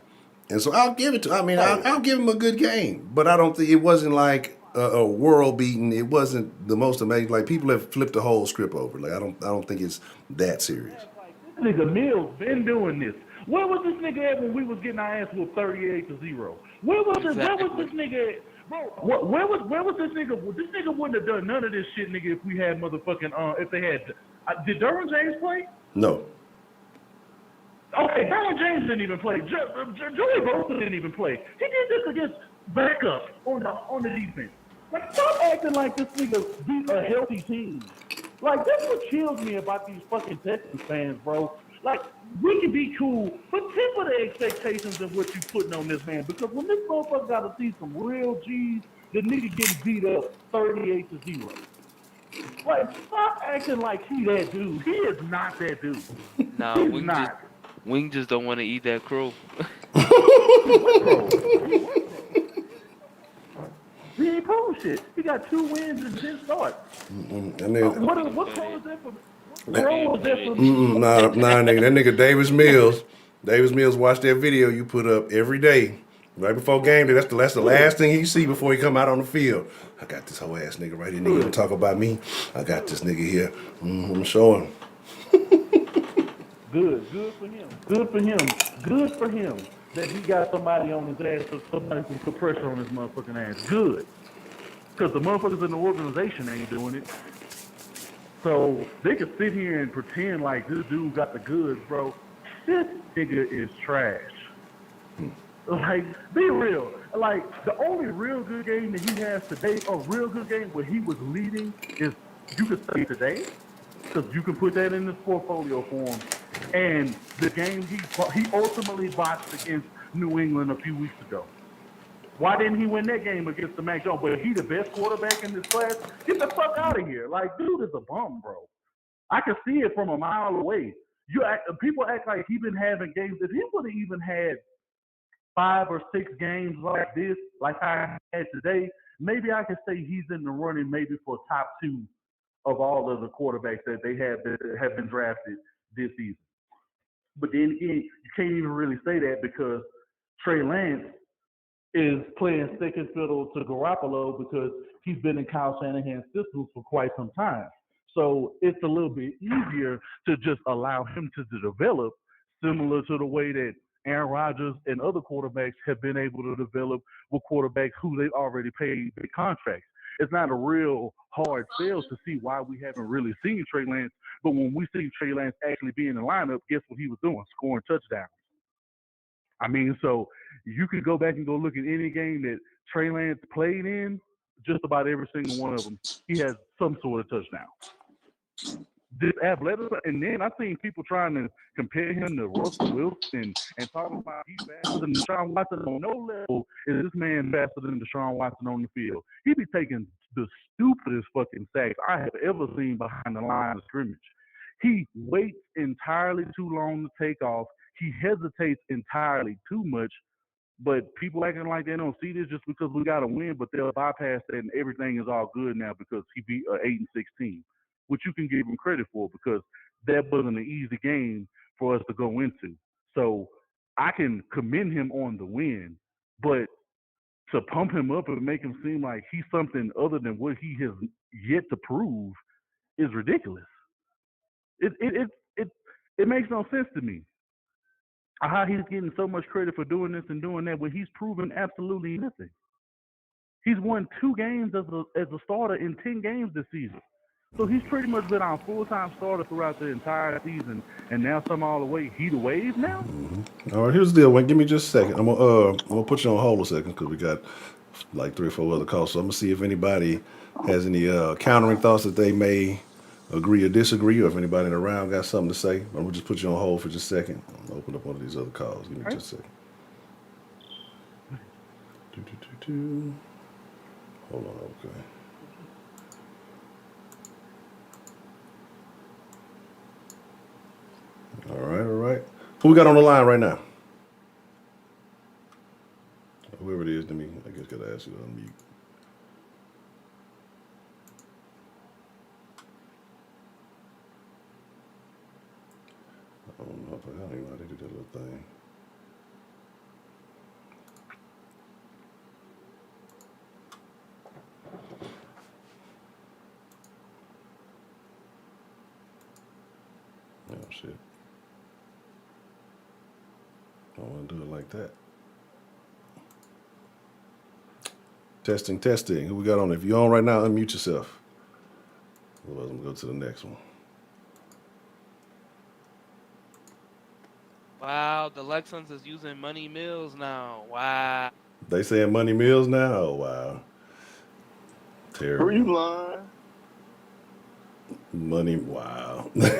and so I'll give it to. I mean, I'll give him a good game, but I don't think it wasn't like a world beating. It wasn't the most amazing. Like people have flipped the whole script over. Like I don't think it's that serious. This nigga Mills been doing this. Where was this nigga at when we was getting our ass whooped 38-0? Where was this nigga at? Bro, where was this nigga? This nigga wouldn't have done none of this shit, nigga, if we had motherfucking if they had. Did Derwin James play? No. Okay, Derwin James didn't even play. Joey Bosa didn't even play. He did this against backup on the defense. Like, stop acting like this nigga beat a healthy team. Like, that's what kills me about these fucking Texans fans, bro. Like, we can be cool, but temper the expectations of what you putting on this man. Because when this motherfucker got to see some real G's, the nigga getting beat up 38-0. Like, stop acting like he that dude. He is not that dude. Nah, He's not. Wing just don't want to eat that crow. What crow? He ain't proved shit. He got 2 wins and 10 starts. And then, What crow is that for? What crow is that for? nah, nigga. That nigga Davis Mills. Davis Mills watched that video you put up every day. Right before game day. That's the last thing he see before he come out on the field. I got this whole ass nigga right here. Nigga gonna talk about me. I got this nigga here. I'm showing. Good for him. Good for him that he got somebody on his ass so somebody can put pressure on his motherfucking ass. Good. Because the motherfuckers in the organization ain't doing it. So they can sit here and pretend like this dude got the goods, bro. This nigga is trash. Like, be real. Like, the only real good game that he has today, a real good game where he was leading, is, you could say today, because you can put that in his portfolio for him. And the game he ultimately botched against New England a few weeks ago. Why didn't he win that game against the Mac Jones? But he the best quarterback in this class? Get the fuck out of here. Like, dude is a bum, bro. I can see it from a mile away. People act like he been having games. If he would have even had 5 or 6 games like this, like I had today, maybe I could say he's in the running maybe for top 2 of all of the quarterbacks that they have been drafted this season. But then again, you can't even really say that because Trey Lance is playing second fiddle to Garoppolo because he's been in Kyle Shanahan's systems for quite some time. So it's a little bit easier to just allow him to develop, similar to the way that Aaron Rodgers and other quarterbacks have been able to develop with quarterbacks who they've already paid big contracts. It's not a real hard sell to see why we haven't really seen Trey Lance. But when we see Trey Lance actually be in the lineup, guess what he was doing? Scoring touchdowns. I mean, so you could go back and go look at any game that Trey Lance played in, just about every single one of them, he has some sort of touchdown. This athleticism, and then I've seen people trying to compare him to Russell Wilson and talking about he's faster than Deshaun Watson. On no level is this man faster than Deshaun Watson on the field. He be taking the stupidest fucking sacks I have ever seen behind the line of scrimmage. He waits entirely too long to take off. He hesitates entirely too much, but people acting like they don't see this just because we got to win, but they'll bypass that and everything is all good now because he beat an 8-6 team, which you can give him credit for because that wasn't an easy game for us to go into. So I can commend him on the win, but to pump him up and make him seem like he's something other than what he has yet to prove is ridiculous. It makes no sense to me how he's getting so much credit for doing this and doing that when he's proven absolutely nothing. He's won 2 games as a starter in 10 games this season. So he's pretty much been our full-time starter throughout the entire season, and now all the way, he the wave now? All right, here's the deal. Wait, give me just a second. I'm gonna put you on hold a second because we got like 3 or 4 other calls. So I'm gonna see if anybody has any countering thoughts that they may agree or disagree, or if anybody in the round got something to say. I'm gonna just put you on hold for just a second. I'm gonna open up one of these other calls. Give me just a second. Hold on, okay. All right. Who we got on the line right now? Whoever it is, to me, I guess gotta ask you to unmute. I don't know even know how to do that little thing. Oh shit. I don't want to do it like that. Testing, testing. Who we got on? If you're on right now, unmute yourself. Otherwise, I'm going to go to the next one. Wow, the Lexans is using Money Mills now. Wow. They saying Money Mills now? Oh, wow. Who you Terrible. lying? Money, wow. That's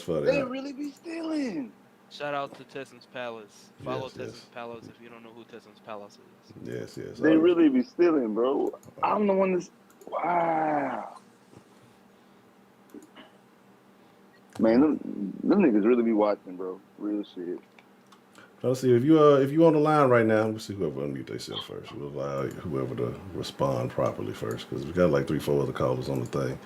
funny. They really be stealing. Shout out to Texans Palace. Follow Yes, Texans yes. Palace if you don't know who Texans Palace is. Yes, yes. They Oh, really be stealing, bro. I'm the one that's wow. Man, them niggas really be watching, bro. Real shit. let's see if you on the line right now. Let's see whoever unmute themselves first. We'll allow whoever to respond properly first because we got like 3-4 other callers on the thing.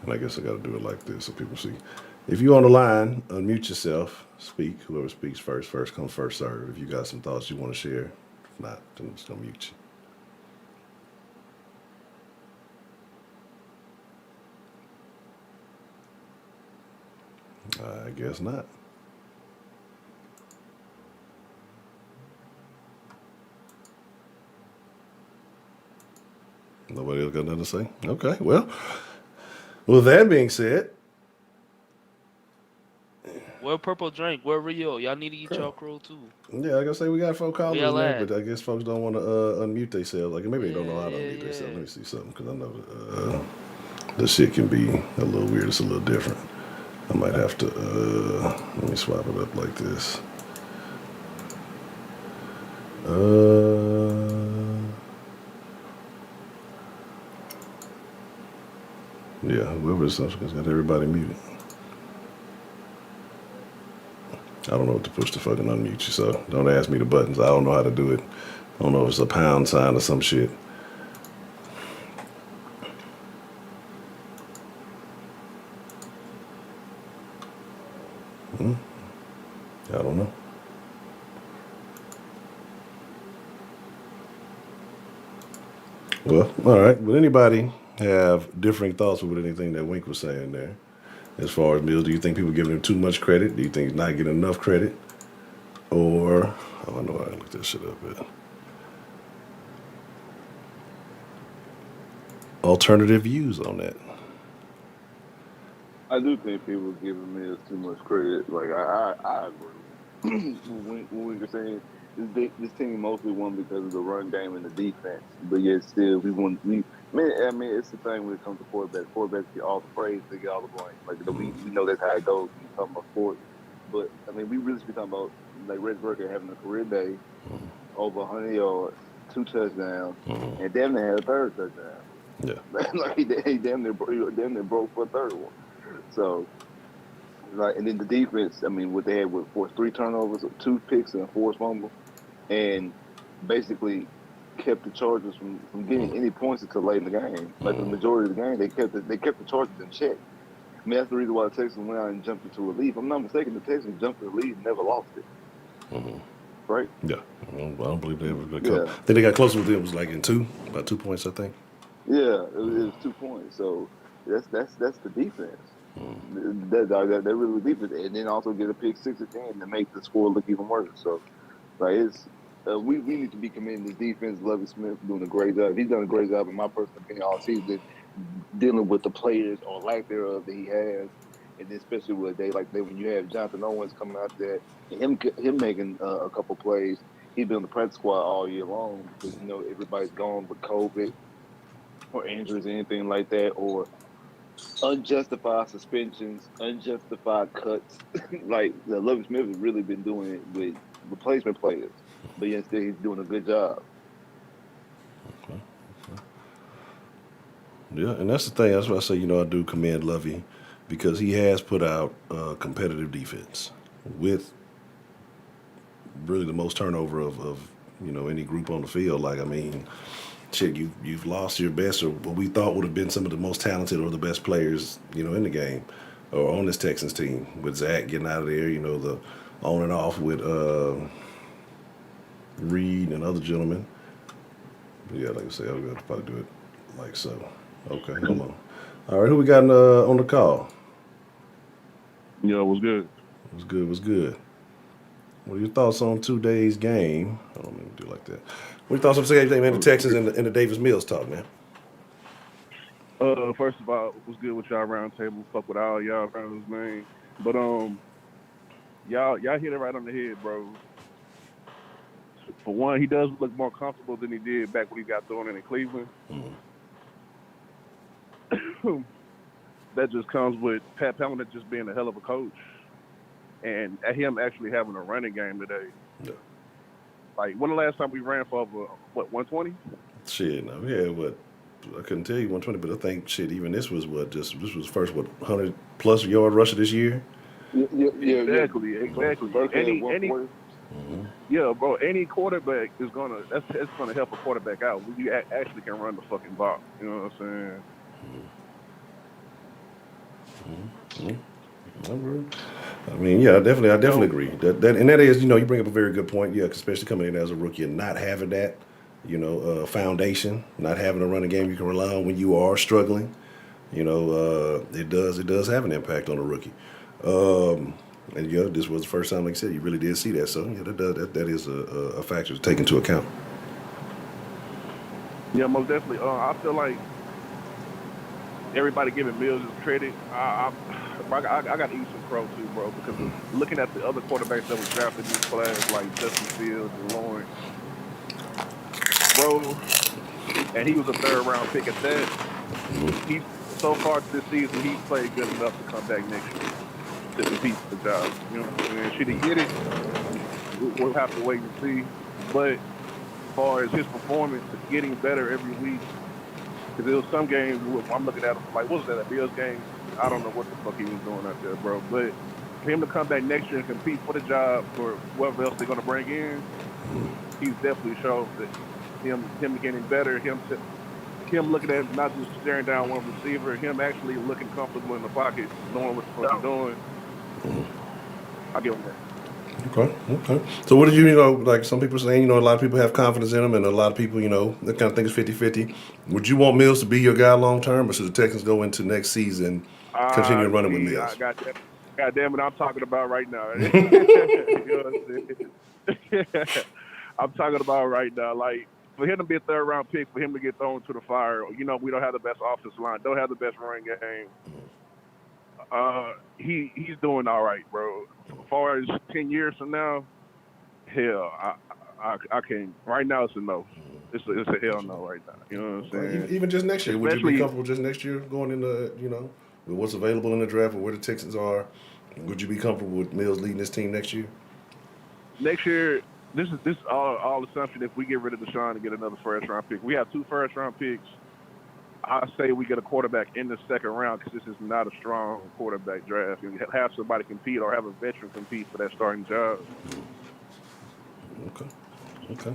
And I guess I got to do it like this so people see. If you on the line, unmute yourself. Speak. Whoever speaks first. First come, first serve. If you got some thoughts you want to share, if not, then I'm just gonna mute you. I guess not. Nobody else got nothing to say? Okay, well, with that being said, Where Purple Drink? Where Rio? Y'all need to eat y'all crow too. yeah, like I say, we got 4 Where callers y'all in there, at? but I guess folks don't want to unmute themselves. Like maybe they don't know how to unmute themselves. Yeah. Let me see something because I know the shit can be a little weird. It's a little different. I might have to let me swap it up like this. Yeah, whoever this is got everybody muted. I don't know what to push to fucking unmute you, so don't ask me the buttons. I don't know how to do it. I don't know if it's a pound sign or some shit. I don't know. Well, all right. Would anybody have differing thoughts with anything that Wink was saying there? As far as Mills, do you think people giving him too much credit? Do you think he's not getting enough credit? Or, oh, I know I looked that shit up, but alternative views on that. I do think people giving Mills too much credit. Like I agree. when we were saying this team mostly won because of the run game and the defense, but yet still I mean, it's the thing when it comes to quarterbacks. Quarterbacks get all the praise, they get all the blame. Like we know that's how it goes when you talk about sports. But I mean, we really should be talking about like Rex Burkhead having a career day, over 100 yards, 2 touchdowns, and damn near had a third touchdown. Yeah. Like he damn near broke for a third one. So, like, and then the defense, I mean, what they had with 3 turnovers, 2 picks, and a forced fumble, and basically kept the Chargers from getting any points until late in the game. Like the majority of the game, they kept the Chargers in check. I mean, that's the reason why the Texans went out and jumped into a lead. If I'm not mistaken, the Texans jumped to the lead and never lost it. Right? Yeah. I don't believe they ever got Yeah. close. I think they got closer with it. It was like in 2, about 2 points, I think. Yeah, it was 2 points. So that's the defense. That really was defense, and then also get a pick 6 at the end to make the score look even worse. So, like it's we need to be commending this defense. Lovie Smith doing a great job. He's done a great job, in my personal opinion, all season dealing with the players or lack thereof that he has, and then especially with a day like that when you have Jonathan Owens coming out there and him making a couple plays. He's been on the practice squad all year long because everybody's gone with COVID or injuries or anything like that, or unjustified suspensions, unjustified cuts. Like Lovie Smith has really been doing it with replacement players, but yet still he's doing a good job. Yeah, and that's the thing. That's why I say, I do commend Lovey because he has put out competitive defense with really the most turnover of any group on the field. Like, I mean, shit, you've lost your best or what we thought would have been some of the most talented or the best players, in the game or on this Texans team with Zach getting out of there, the on and off with Reed and other gentlemen. But yeah, like I say, I'll have to probably do it like so. Okay, hold on. All right, who we got on the call? Yo, what's good? What's good? What are your thoughts on today's game? I don't mean to do like that. What are your thoughts on today's game, man? The Texans and the Davis Mills talk, man. First of all, what's good with y'all roundtable? Fuck with all y'all brothers, man. But y'all hit it right on the head, bro. For one, he does look more comfortable than he did back when he got thrown in Cleveland. That just comes with Pat Pamela just being a hell of a coach, and him actually having a running game today. Yeah. Like, when the last time we ran for over, what, 120? Shit, no, yeah, what? I couldn't tell you 120, but I think shit. Even this was this was first 100+ yard rusher this year. Yeah. Exactly. Burkhead, Yeah, bro. Any quarterback is it's gonna help a quarterback out when you actually can run the fucking ball. You know what I'm saying? I mean, yeah, I definitely agree. That is, you bring up a very good point. Yeah, especially coming in as a rookie and not having that, foundation, not having a running game you can rely on when you are struggling. It does have an impact on a rookie. And yeah, this was the first time, like I said, you really did see that. So yeah, that is a factor to take into account. Yeah, most definitely. I feel like everybody giving Mills his credit. I got to eat some crow too, bro, because looking at the other quarterbacks that was drafted in this class, like Justin Fields and Lawrence, bro, and he was a third-round pick at that. He's so far this season, he's played good enough to come back next year to compete for the job. You know what I'm saying? Should he get it? We'll have to wait and see. But as far as his performance, it's getting better every week. Because there was some games I'm looking at him like, what was that, a Bills game? I don't know what the fuck he was doing out there, bro. But for him to come back next year and compete for the job for whoever else they're going to bring in, he's definitely shown that him getting better, him looking at not just staring down one receiver, him actually looking comfortable in the pocket, knowing what the fuck he's doing. I'll give him that. Okay. So what did you like some people saying, a lot of people have confidence in him and a lot of people, they kind of think it's 50-50. Would you want Mills to be your guy long term, or should the Texans go into next season continue running with Mills? God damn it, I'm talking about right now. You know what I'm saying? I'm talking about right now. Like, for him to be a third-round pick, for him to get thrown to the fire, we don't have the best offensive line, don't have the best running game. He's doing all right, bro. As far as 10 years from now, hell, I can't. Right now, it's a no. It's a hell no right now. You know what I'm saying? Even just next year, would you be comfortable just next year going into with what's available in the draft or where the Texans are? Would you be comfortable with Mills leading this team next year? Next year, this is all assumption. If we get rid of Deshaun and get another first-round pick, we have 2 first-round picks. I say we get a quarterback in the second round because this is not a strong quarterback draft. You have somebody compete or have a veteran compete for that starting job. Okay.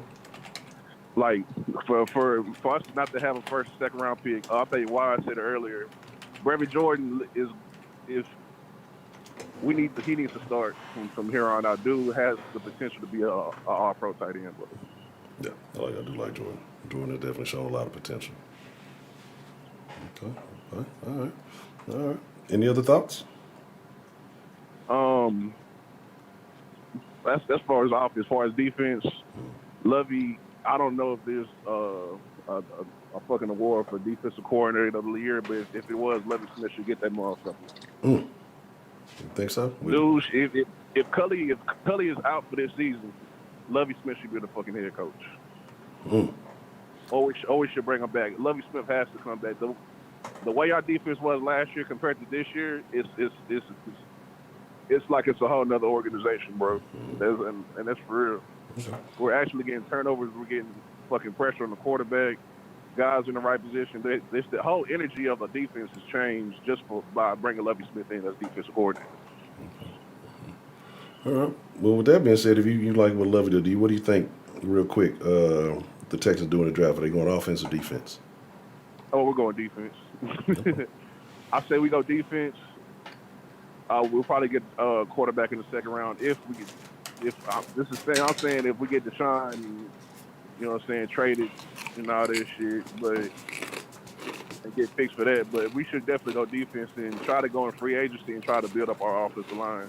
Like for us not to have a first, second round pick, I'll tell you why I said it earlier. Brevy Jordan is he needs to start from here on out. Dude has the potential to be a all-pro tight end. Yeah, I do like Jordan. Jordan has definitely shown a lot of potential. Okay. All right. Any other thoughts? That's as far as offense. As far as defense, Lovey, I don't know if there's a fucking award for defensive coordinator of the year, but if it was, Lovey Smith should get that motherfucker. You think so? Dude, if Cully is out for this season, Lovey Smith should be the fucking head coach. Always should bring him back. Lovey Smith has to come back. The way our defense was last year compared to this year, it's like it's a whole nother organization, bro. And that's for real. Okay. We're actually getting turnovers. We're getting fucking pressure on the quarterback. Guys in the right position. The whole energy of the defense has changed just by bringing Lovey Smith in as defensive coordinator. All right. Well, with that being said, if you like what Lovey did, what do you think, real quick, the Texans doing the draft? Are they going offense or defense? Oh, we're going defense. I say we go defense. We'll probably get a quarterback in the second round if we get. I'm saying if we get Deshaun, you know what I'm saying, traded and all this shit, and get fixed for that. But we should definitely go defense and try to go in free agency and try to build up our offensive line.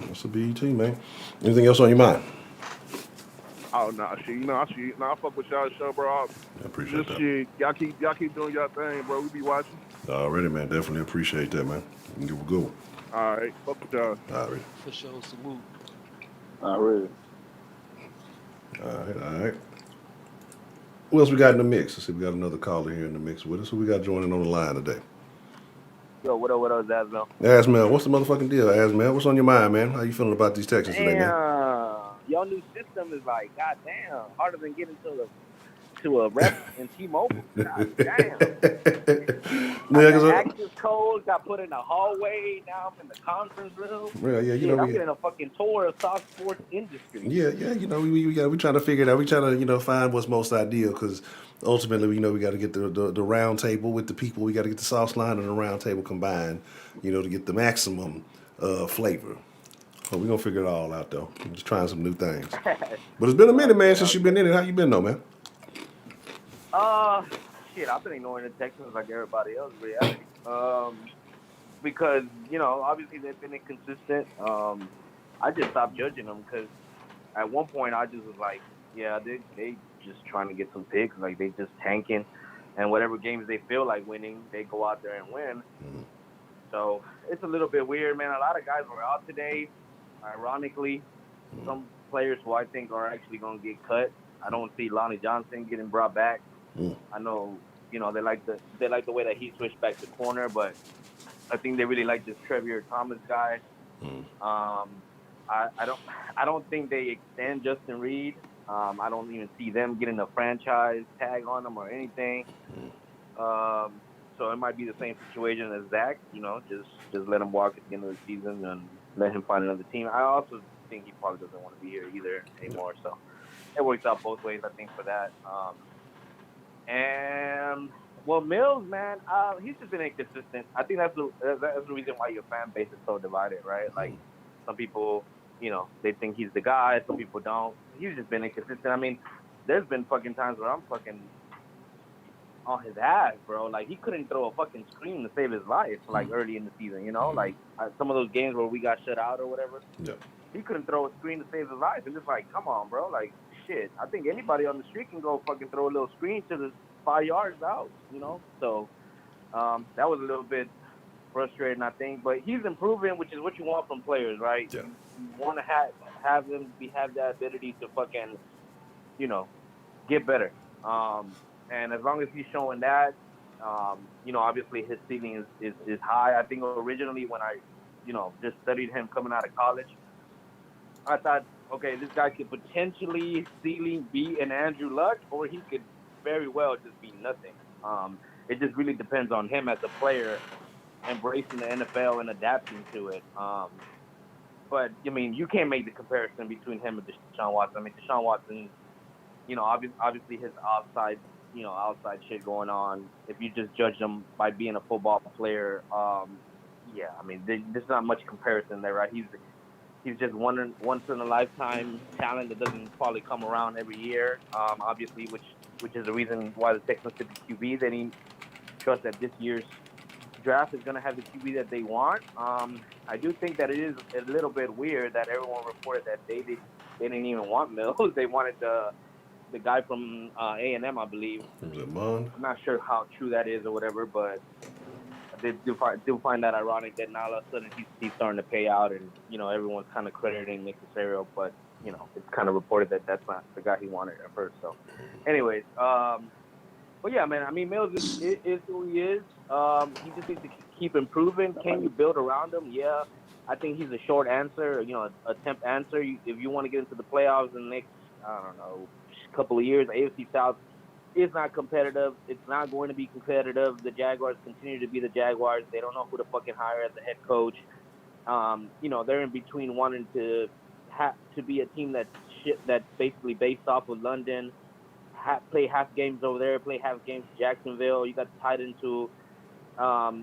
That's a BET, man. Anything else on your mind? Oh no, I fuck with y'all show, bro. I appreciate Just that. shit, y'all keep doing y'all thing, bro. We be watching. Already, man. Definitely appreciate that, man. You go. All right, fuck with y'all. Already. For sure, salute. Already. All right. Who else we got in the mix? Let's see, we got another caller here in the mix with us. Who we got joining on the line today? Yo, what up, Zasmel? Asmel, what's the motherfucking deal, Asmel? What's on your mind, man? How you feeling about these Texans today, man? Damn, your new system is like, goddamn, harder than getting to a rep in T-Mobile. God damn. Yeah, The 'cause, access code got put in the hallway. Now I'm in the conference room. yeah, you Shit, know, I'm getting a fucking tour of South Sports industry. yeah, you know, we trying to figure it out. We trying to, find what's most ideal because ultimately, we got to get the round table with the people. We got to get the Sauceline and the round table combined, to get the maximum flavor. So we're gonna figure it all out though. I'm just trying some new things. But it's been a minute, man, since you've been in it. How you been though, man? Shit, I've been ignoring the Texans like everybody else, reality. Because, obviously they've been inconsistent. I just stopped judging them because at one point I just was like, yeah, they just trying to get some picks, like they just tanking, and whatever games they feel like winning, they go out there and win. So it's a little bit weird, man. A lot of guys were out today. Ironically, some players who I think are actually going to get cut. I don't see Lonnie Johnson getting brought back. I know, they like the way that he switched back to corner, but I think they really like this Trevier Thomas guy. I don't think they extend Justin Reed. I don't even see them getting a franchise tag on them or anything. So it might be the same situation as Zach. Just let him walk at the end of the season and let him find another team. I also think he probably doesn't want to be here either anymore. So it works out both ways, I think, for that. And well, Mills, man, he's just been inconsistent. I think that's the reason why your fan base is so divided, right? Like some people, they think he's the guy. Some people don't. He's just been inconsistent. I mean, there's been fucking times where I'm fucking on his ass, bro. Like he couldn't throw a fucking screen to save his life, like early in the season. Like some of those games where we got shut out or whatever. Yeah. He couldn't throw a screen to save his life, and it's like, come on, bro. Like shit. I think anybody on the street can go fucking throw a little screen to the 5 yards out. So that was a little bit frustrating, I think. But he's improving, which is what you want from players, right? Yeah. You want to have them have that ability to fucking, get better. And as long as he's showing that, obviously his ceiling is high. I think originally when I, just studied him coming out of college, I thought, okay, this guy could potentially ceiling be an Andrew Luck, or he could very well just be nothing. It just really depends on him as a player embracing the NFL and adapting to it. But I mean, you can't make the comparison between him and Deshaun Watson. I mean, Deshaun Watson, obviously his outside shit going on. If you just judge him by being a football player, yeah, I mean, there's not much comparison there, right? He's just once in a lifetime talent that doesn't probably come around every year. Obviously, which is the reason why the Texans took the QB. They didn't trust that this year's draft is going to have the QB that they want. I do think that it is a little bit weird that everyone reported that they didn't even want Mills. They wanted the guy from A&M, I believe. Was it Mon? I'm not sure how true that is or whatever, but I do find that ironic that now all of a sudden he's starting to pay out, and everyone's kind of crediting Nick Casario, but it's kind of reported that that's not the guy he wanted at first. So, anyways, but yeah, man, I mean, Mills is who he is. He just needs to keep improving. Can you build around him? Yeah, I think he's a short answer, a temp answer. If you want to get into the playoffs in the next, I don't know, couple of years, AFC South is not competitive. It's not going to be competitive. The Jaguars continue to be the Jaguars. They don't know who to fucking hire as the head coach. They're in between wanting to be a team that's basically based off of London, play half games over there, play half games in Jacksonville. You got tied into, I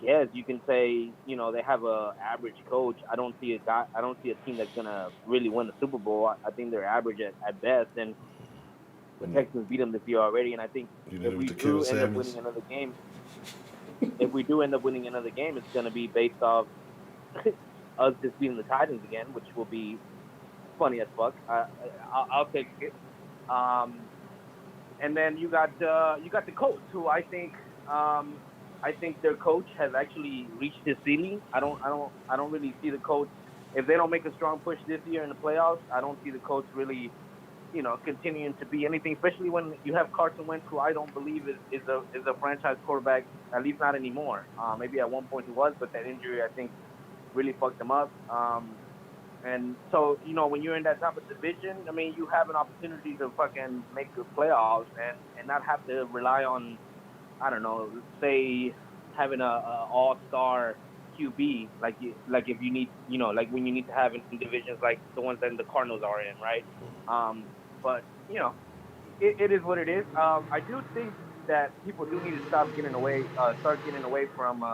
guess you can say, they have a average coach. I don't see a team that's gonna really win the Super Bowl. I think they're average at best, and the Texans beat them this year already. And I think if we do end up winning another game, it's gonna be based off us just beating the Titans again, which will be funny as fuck. I'll take it. Um, and then you got the Colts, who I think their coach has actually reached his ceiling. I don't really see the Colts, if they don't make a strong push this year in the playoffs. I don't see the Colts really, continuing to be anything, especially when you have Carson Wentz, who I don't believe is a franchise quarterback, at least not anymore. Maybe at one point he was, but that injury I think really fucked him up. And so, when you're in that type of division, I mean, you have an opportunity to fucking make the playoffs and not have to rely on, I don't know, say having a all-star QB, like if you need, like when you need to have in divisions like the ones that the Cardinals are in, right? But it is what it is. I do think that people do need to start getting away from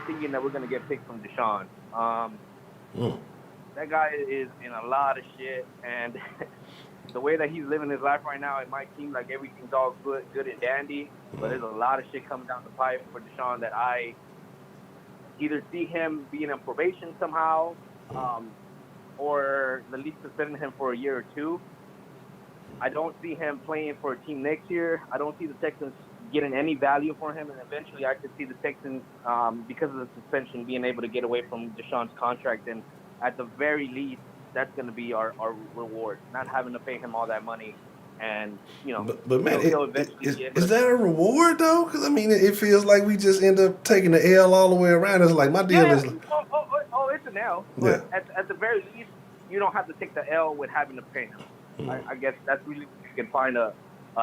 thinking that we're gonna get picked from Deshaun. Mm. That guy is in a lot of shit, and the way that he's living his life right now, it might seem like everything's all good and dandy, but there's a lot of shit coming down the pipe for Deshaun that I either see him being on probation somehow, um, or the league suspending him for a year or two. I don't see him playing for a team next year. I don't see the Texans getting any value for him, and eventually I could see the Texans, because of the suspension, being able to get away from Deshaun's contract. And at the very least, that's going to be our reward, not having to pay him all that money, and But man, he'll eventually be able is to. that a reward though? Because I mean, it feels like we just end up taking the L all the way around. It's like my Yeah, deal yeah. is, It's an L, yeah. but at the very least, you don't have to take the L with having to pay him. I guess that's really what you can find a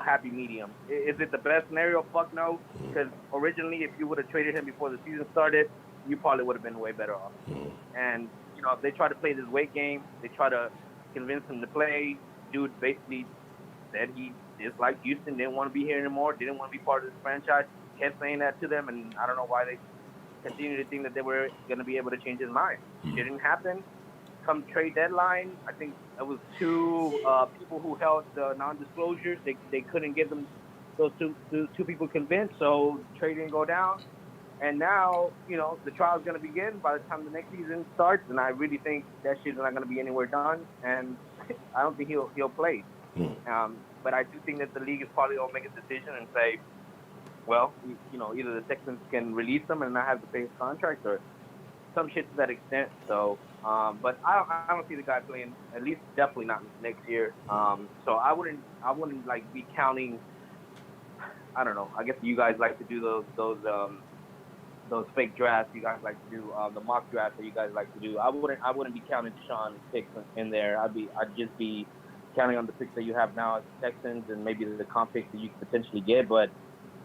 happy medium. Is it the best scenario? Fuck no. Because originally, if you would have traded him before the season started, you probably would have been way better off. And if they try to play this weight game, they try to convince him to play. Dude basically said he disliked Houston, didn't want to be here anymore, didn't want to be part of this franchise. Kept saying that to them, and I don't know why they continue to think that they were going to be able to change his mind. Didn't happen. Come trade deadline, I think it was two people who held the non-disclosures. They couldn't get them those two people convinced, so the trade didn't go down. And now the trial is going to begin by the time the next season starts, and I really think that shit's not going to be anywhere done. And I don't think he'll play. But I do think that the league is probably going to make a decision and say, well, either the Texans can release him and not have to pay his contract, or some shit to that extent. So, but I don't see the guy playing, at least definitely not next year. So I wouldn't like be counting. I don't know. I guess you guys like to do those fake drafts. You guys like to do the mock drafts that you guys like to do. I wouldn't be counting Deshaun picks in there. I'd just be counting on the picks that you have now as the Texans and maybe the comp picks that you could potentially get. But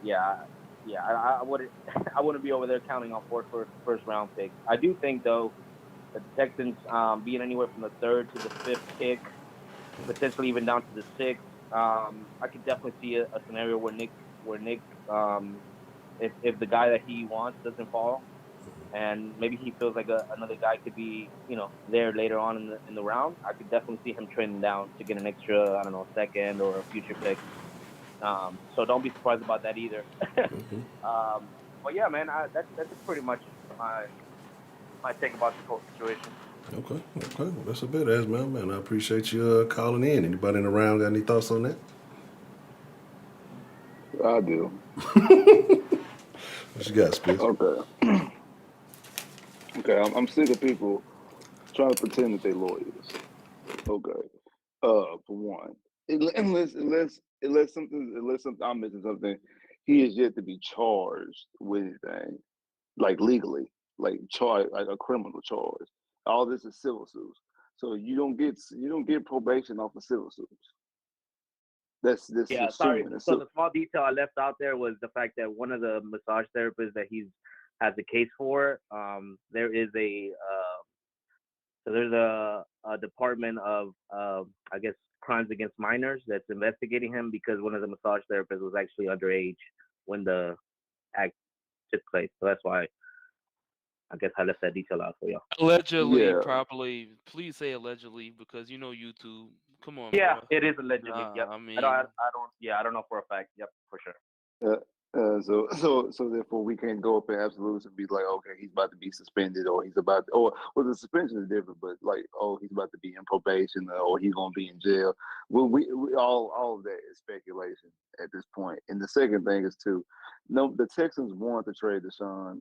yeah, yeah, I wouldn't I wouldn't be over there counting on four first round picks. I do think though that the Texans, being anywhere from the third to the fifth pick, potentially even down to the sixth, I could definitely see a scenario where Nick, if the guy that he wants doesn't fall, and maybe he feels like another guy could be there later on in the round, I could definitely see him trending down to get an extra, I don't know, second or a future pick. So don't be surprised about that either. But yeah, man, that's pretty much my take about this whole situation. Okay, okay. Well, that's a bit, as man. I appreciate you calling in. Anybody in the round got any thoughts on that? I do. What you got, Spitz? Okay. Okay. I'm sick of people trying to pretend that they lawyers. Okay. For one, unless something I'm missing something, he is yet to be charged with anything, like legally, like charged, like a criminal charge. All this is civil suits, so you don't get probation off of civil suits. That's Yeah, just sorry. suing. So the small detail I left out there was the fact that one of the massage therapists that he's has a case for, there is a department of I guess crimes against minors that's investigating him because one of the massage therapists was actually underage when the act took place. So that's why I guess I left that detail out for y'all. Allegedly, Yeah, probably. Please say allegedly because YouTube. Come on, Yeah, bro. it is allegedly. Yep. Nah, I I don't. mean, I don't. Yeah, I don't know for a fact. Yep, for sure. So therefore we can't go up in absolutes and be like, okay, he's about to be suspended, or he's about, or well, the suspension is different, but like, oh, he's about to be in probation, or he's gonna be in jail. Well, we all of that is speculation at this point. And the second thing is too, no, the Texans wanted to trade Deshaun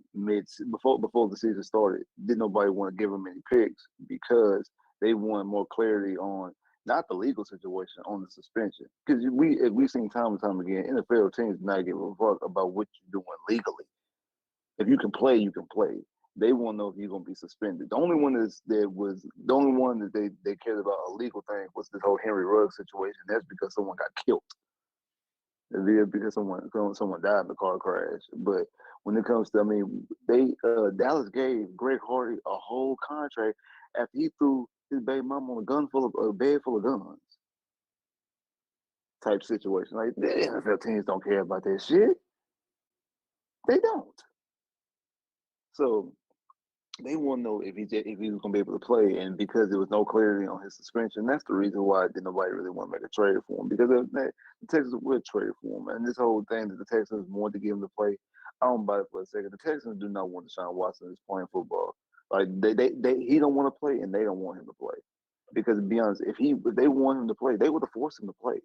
before the season started. Didn't nobody want to give him any picks because they wanted more clarity on not the legal situation, on the suspension. Because we've seen time and time again, NFL teams do not give a fuck about what you're doing legally. If you can play, you can play. They want to know if you're gonna be suspended. The only one the only one that they cared about a legal thing was this whole Henry Ruggs situation. That's because someone got killed. Because someone died in the car crash. But when it comes to, I mean, Dallas gave Greg Hardy a whole contract after he threw his baby mama on a bed full of guns type situation. Like, the NFL teams don't care about that shit. They don't. So they want to know if he was going to be able to play, and because there was no clarity on his suspension, that's the reason why nobody really want to make a trade for him, because the Texans would trade for him. And this whole thing that the Texans wanted to give him to play, I don't buy it for a second. The Texans do not want Deshaun Watson is playing football. Like he don't want to play, and they don't want him to play. Because to be honest, if they want him to play, they would have forced him to play.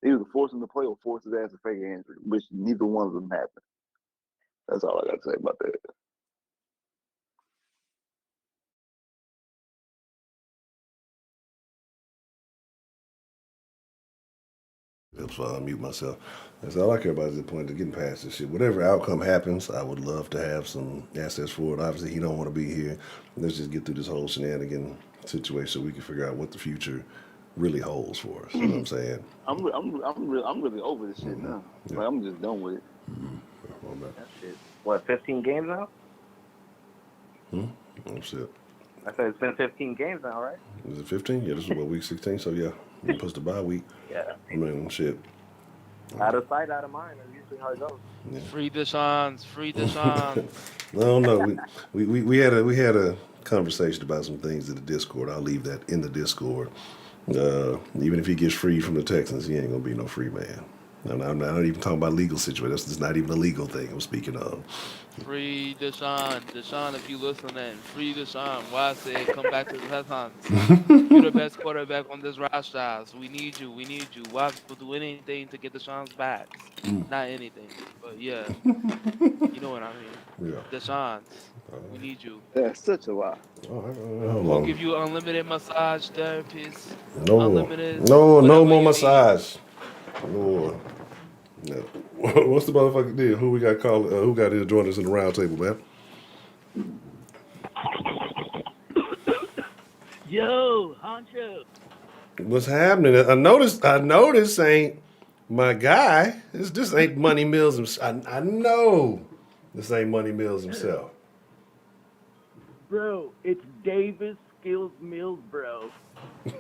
They either force him to play or force his ass to fake an injury, which neither one of them happened. That's all I got to say about that. That's why I mute myself. That's all I care about at this point, to getting past this shit. Whatever outcome happens, I would love to have some assets for it. Obviously, he don't want to be here. Let's just get through this whole shenanigan situation so we can figure out what the future really holds for us. You know what I'm saying? I'm really over this shit now. Yeah. Like, I'm just done with it. That shit. What, 15 games now? Oh, shit. I said it's been 15 games now, right? Is it 15? Yeah, this is what, week 16? So, yeah, we're supposed to bye week. Yeah. I mean, shit. Out of sight, out of mind. That's usually how it goes. Yeah. Free Deshaun's. Free Deshaun's. I don't know. We had a conversation about some things in the Discord. I'll leave that in the Discord. Even if he gets free from the Texans, he ain't gonna be no free man. And I'm not even talking about legal situations. It's not even a legal thing I'm speaking of. Free Deshaun. Deshaun, if you listening, free Deshaun. Why I said come back to the Texans. You're the best quarterback on this roster. So we need you. We need you. Why will do anything to get Deshaun's back? Not anything. But yeah. You know what I mean. Yeah. Deshaun's. We need you. That's such a lie. All right, We'll hold give you unlimited massage therapists. on. Unlimited. No whatever more you massage. No. No. What's the motherfucker did? Who we got called? Who got to join us in the round table, man? Yo, Honcho. What's happening? I noticed ain't my guy. This ain't Money Mills himself. I know this ain't Money Mills himself. Bro, it's Davis Skills Mills, bro.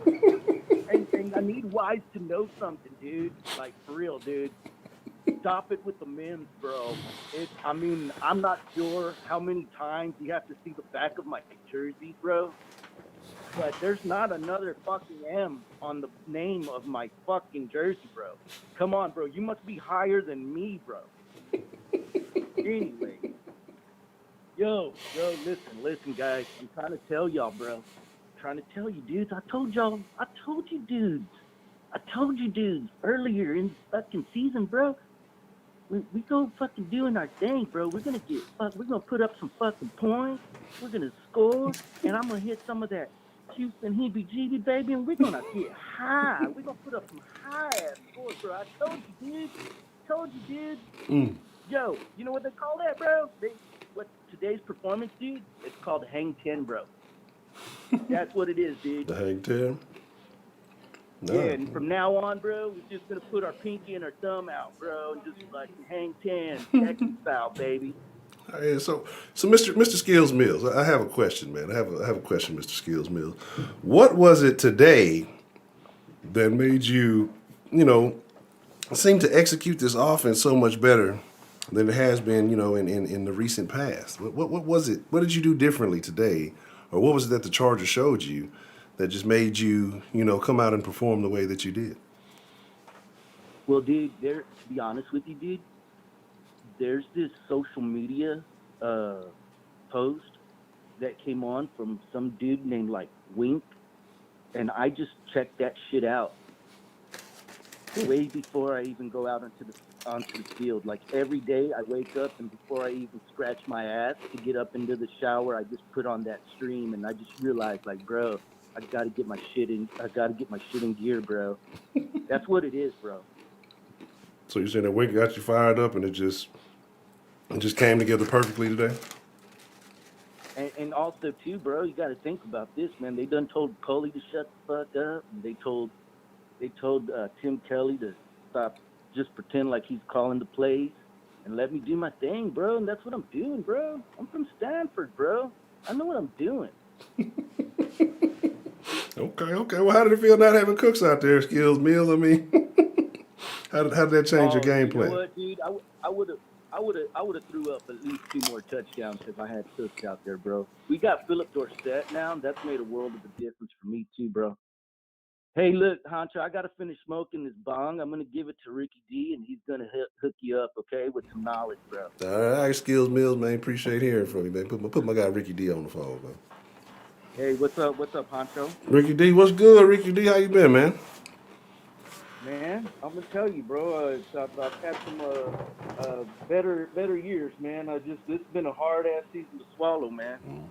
and I need Wise to know something, dude. Like, for real, dude. Stop it with the memes, bro. I'm not sure how many times you have to see the back of my jersey, bro. But there's not another fucking M on the name of my fucking jersey, bro. Come on, bro. You must be higher than me, bro. Anyway. Yo, listen, guys. I'm trying to tell y'all, bro. I'm trying to tell you, dudes. I told you, dudes. Earlier in the fucking season, bro. We go fucking doing our thing, bro. We're gonna put up some fucking points. We're gonna score, and I'm gonna hit some of that Houston heebie-jeebie, baby, and we're gonna get high. We're gonna put up some high-ass scores, bro. I told you, dude. Yo, you know what they call that, bro? What today's performance, dude? It's called Hang 10, bro. That's what it is, dude. The Hang 10? No. Yeah, and from now on, bro, we're just gonna put our pinky and our thumb out, bro, and just like Hang 10, Texas style, baby. Yeah, so Mr. Skills Mills, I have a question, man. I have a question, Mr. Skills Mills. What was it today that made you, seem to execute this offense so much better than it has been, in the recent past? What was it? What did you do differently today, or what was it that the Chargers showed you that just made you, come out and perform the way that you did? Well, dude, to be honest with you, dude, there's this social media post that came on from some dude named like Wink, and I just checked that shit out way before I even go out onto the field. Like every day I wake up and before I even scratch my ass to get up into the shower, I just put on that stream and I just realized like, bro, I gotta get my shit in gear, bro. That's what it is, bro. So you saying that Wink got you fired up and it just came together perfectly today? And also too, bro, you gotta think about this, man. They done told Coley to shut the fuck up, and they told Tim Kelly to stop, just pretend like he's calling the plays and let me do my thing, bro. And that's what I'm doing, bro. I'm from Stanford, bro. I know what I'm doing. Okay. Well, how did it feel not having Cooks out there, Skills Mills? I mean, how did that change your game plan? You know what, dude? I would have threw up at least 2 more touchdowns if I had Cooks out there, bro. We got Philip Dorsett now, and that's made a world of a difference for me too, bro. Hey, look, Honcho, I got to finish smoking this bong. I'm going to give it to Ricky D, and he's going to hook you up, okay, with some knowledge, bro. All right, Skills Mills, man. Appreciate hearing from you, man. Put my guy Ricky D on the phone, man. Hey, what's up, Honcho? Ricky D, what's good? Ricky D, how you been, man? Man, I'm going to tell you, bro, I've had some better years, man. This has been a hard-ass season to swallow, man.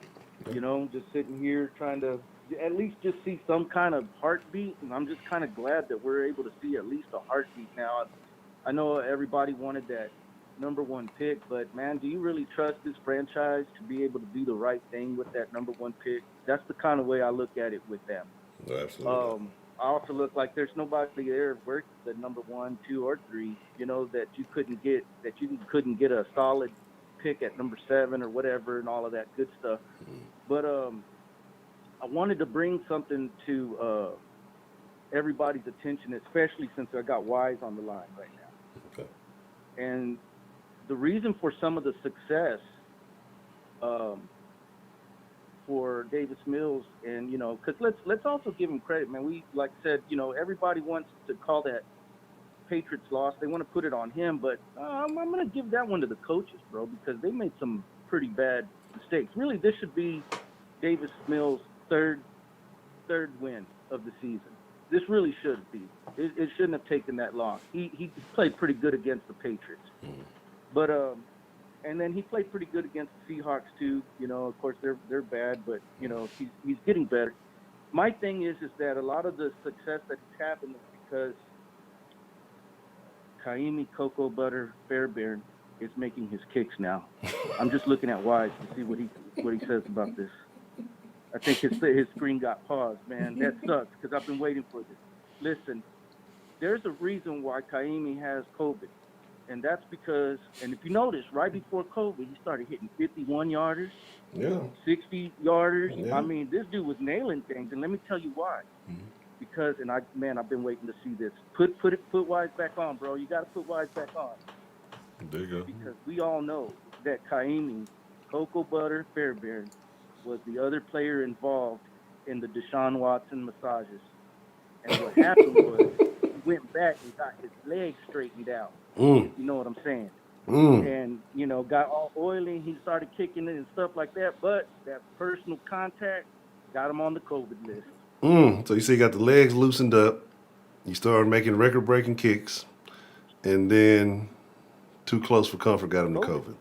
You know, just sitting here trying to at least just see some kind of heartbeat, and I'm just kind of glad that we're able to see at least a heartbeat now. I know everybody wanted that number 1 pick, but man, do you really trust this franchise to be able to do the right thing with that number 1 pick? That's the kind of way I look at it with them. Absolutely. I also look like there's nobody there worth the number 1, 2, or 3. You know, that you couldn't get a solid pick at number 7 or whatever, and all of that good stuff. But I wanted to bring something to everybody's attention, especially since I got Wise on the line right now. Okay. And the reason for some of the success for Davis Mills, and you know, because let's also give him credit, man. We, like I said, you know, everybody wants to call that Patriots loss. They want to put it on him, but I'm going to give that one to the coaches, bro, because they made some pretty bad mistakes. Really, this should be Davis Mills' third win of the season. This really should be. It shouldn't have taken that long. He played pretty good against the Patriots, but and then he played pretty good against the Seahawks too. You know, of course they're bad, but you know he's getting better. My thing is that a lot of the success that has happened is because Kaimi Cocoa Butter Fairbairn is making his kicks now. I'm just looking at Wise to see what he says about this. I think his screen got paused, man. That sucks because I've been waiting for this. Listen, there's a reason why Kaimi has COVID, and that's because, and if you notice, right before COVID, he started hitting 51-yarders, 60-yarders. Yeah. I mean, this dude was nailing things, and let me tell you why. Because, and I've been waiting to see this. Put Wise back on, bro. You got to put Wise back on. There you go. Because we all know that Kaimi Cocoa Butter Fairbairn was the other player involved in the Deshaun Watson massages. And what happened was he went back and got his legs straightened out. You know what I'm saying? And, you know, got all oily. He started kicking it and stuff like that. But that personal contact got him on the COVID list. So you see, you got the legs loosened up. You started making record-breaking kicks. And then too close for comfort got him to COVID.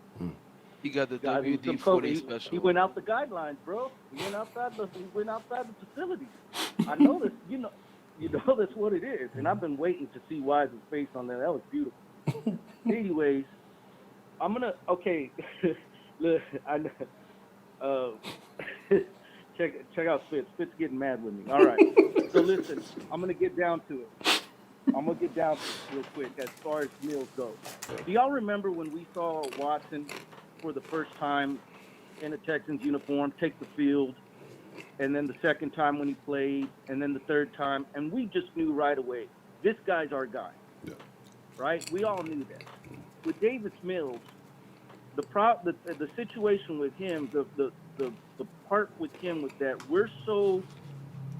He got the WD-40 special. He went out the guidelines, bro. He went outside the facilities. I know this. You know that's what it is. And I've been waiting to see Wise's face on that. That was beautiful. Anyways, I'm gonna look. Check out Spitz. Spitz getting mad with me. All right. So listen, I'm gonna get down to it. I'm going to get down to it real quick as far as Mills goes. Do y'all remember when we saw Watson for the first time in a Texans uniform take the field, and then the second time when he played, and then the third time, and we just knew right away, this guy's our guy, right? We all knew that. With Davis Mills, the situation with him, the part with him was that we're so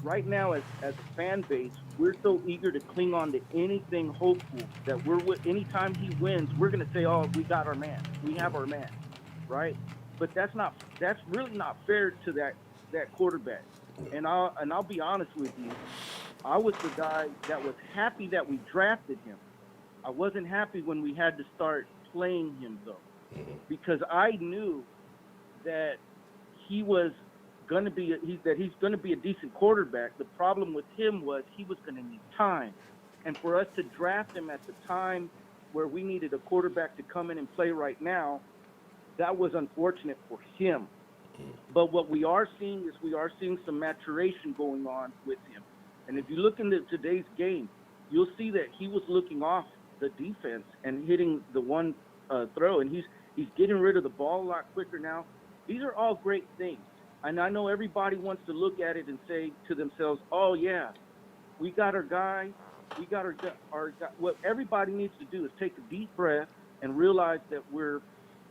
right now as a fan base, we're so eager to cling on to anything hopeful that anytime he wins, we're going to say, "Oh, we got our man. We have our man." Right? But that's really not fair to that quarterback. And I'll be honest with you, I was the guy that was happy that we drafted him. I wasn't happy when we had to start playing him though, because I knew that he was going to be he's going to be a decent quarterback. The problem with him was he was going to need time, and for us to draft him at the time where we needed a quarterback to come in and play right now, that was unfortunate for him. But what we are seeing is we are seeing some maturation going on with him. And if you look into today's game, you'll see that he was looking off the defense and hitting the one throw, and he's getting rid of the ball a lot quicker now. These are all great things. And I know everybody wants to look at it and say to themselves, "Oh yeah, we got our guy. We got our guy." What everybody needs to do is take a deep breath and realize that we're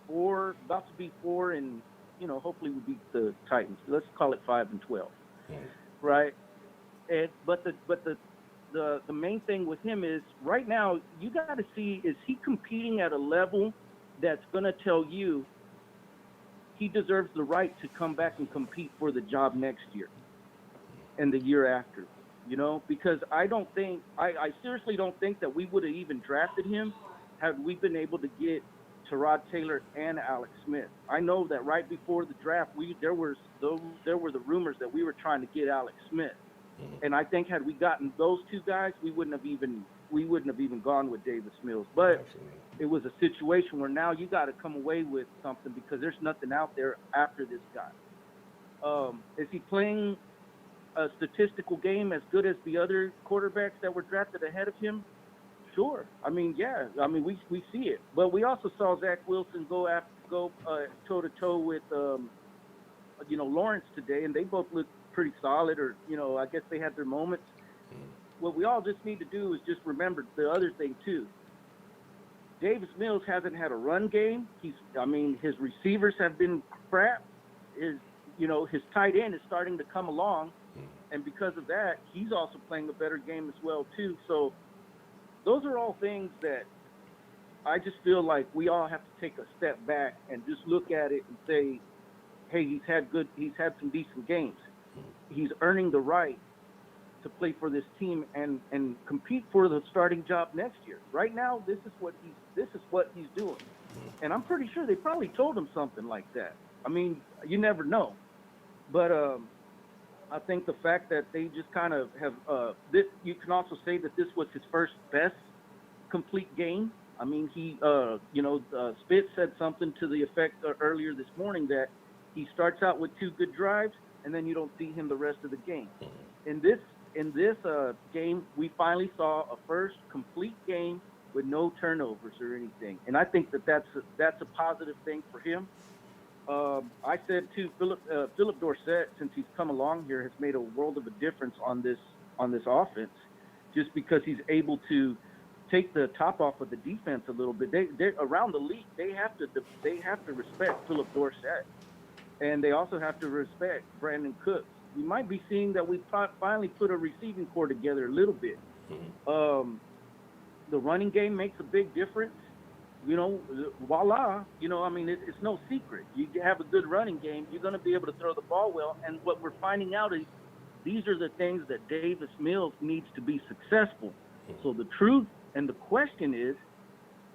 about to be 4 and hopefully we beat the Titans. Let's call it 5-12, right? But the main thing with him is right now you got to see, is he competing at a level that's going to tell you he deserves the right to come back and compete for the job next year and the year after, because I seriously don't think that we would have even drafted him had we been able to get Tyrod Taylor and Alex Smith. I know that right before the draft, there were the rumors that we were trying to get Alex Smith, and I think had we gotten those two guys, we wouldn't have even gone with Davis Mills. But it was a situation where now you got to come away with something because there's nothing out there after this guy. Is he playing a statistical game as good as the other quarterbacks that were drafted ahead of him? Sure. I mean, yeah. I mean, we see it, but we also saw Zach Wilson go toe to toe with Lawrence today, and they both looked pretty solid. Or I guess they had their moments. What we all just need to do is just remember the other thing too. Davis Mills hasn't had a run game. His receivers have been crap. His tight end is starting to come along, and because of that, he's also playing a better game as well too. So those are all things that I just feel like we all have to take a step back and just look at it and say, hey, he's had some decent games. He's earning the right to play for this team and compete for the starting job next year. Right now, this is what he's doing. And I'm pretty sure they probably told him something like that. I mean, you never know. But I think the fact that they just kind of have you can also say that this was his first best complete game. I mean, he Spitz said something to the effect earlier this morning that he starts out with 2 good drives and then you don't see him the rest of the game. In this game, we finally saw a first complete game with no turnovers or anything, and I think that's a positive thing for him. I said too, Philip Dorsett, since he's come along here, has made a world of a difference on this offense, just because he's able to take the top off of the defense a little bit. They around the league, they have to respect Philip Dorsett, and they also have to respect Brandon Cooks. We might be seeing that we finally put a receiving core together a little bit. The running game makes a big difference. Voila. It's no secret. You have a good running game, you're going to be able to throw the ball well. And what we're finding out is these are the things that Davis Mills needs to be successful. So the truth and the question is,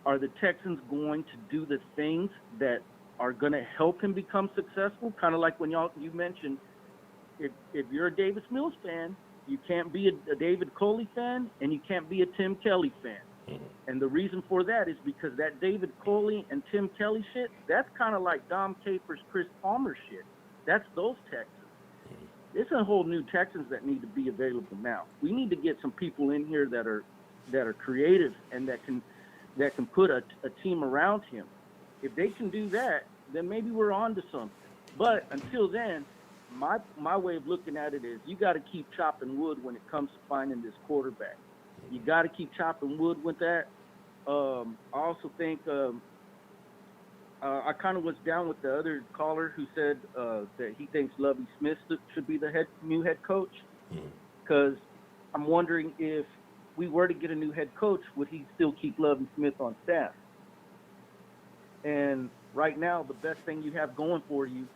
are the Texans going to do the things that are going to help him become successful? Kind of like when you mentioned, if you're a Davis Mills fan, you can't be a David Coley fan and you can't be a Tim Kelly fan. And the reason for that is because that David Coley and Tim Kelly shit, that's kind of like Dom Capers, Chris Palmer shit. That's those Texans. It's a whole new Texans that need to be available now. We need to get some people in here that are creative and that can put a team around him. If they can do that, then maybe we're on to something. But until then, my way of looking at it is you got to keep chopping wood when it comes to finding this quarterback. You got to keep chopping wood with that. I also think I kind of was down with the other caller who said that he thinks Lovie Smith should be the new head coach. because I'm wondering if we were to get a new head coach, would he still keep Lovie Smith on staff? And right now, the best thing you have going for you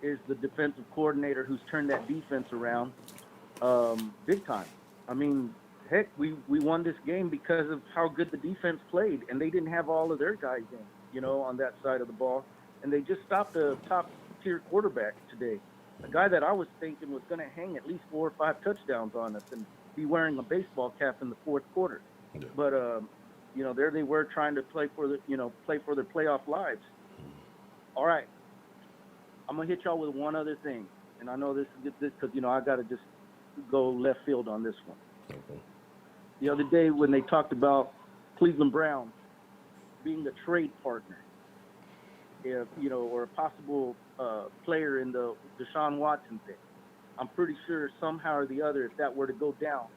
is the defensive coordinator who's turned that defense around big time. I mean, heck, we won this game because of how good the defense played, and they didn't have all of their guys in, on that side of the ball, and they just stopped a top-tier quarterback today, a guy that I was thinking was going to hang at least 4 or 5 touchdowns on us and be wearing a baseball cap in the fourth quarter. Yeah. But there they were trying to play for their playoff lives. All right, I'm gonna hit y'all with one other thing, and I know this because I gotta just go left field on this one. Okay. The other day when they talked about Cleveland Browns being a trade partner, or a possible player in the Deshaun Watson thing, I'm pretty sure somehow or the other, if that were to go down,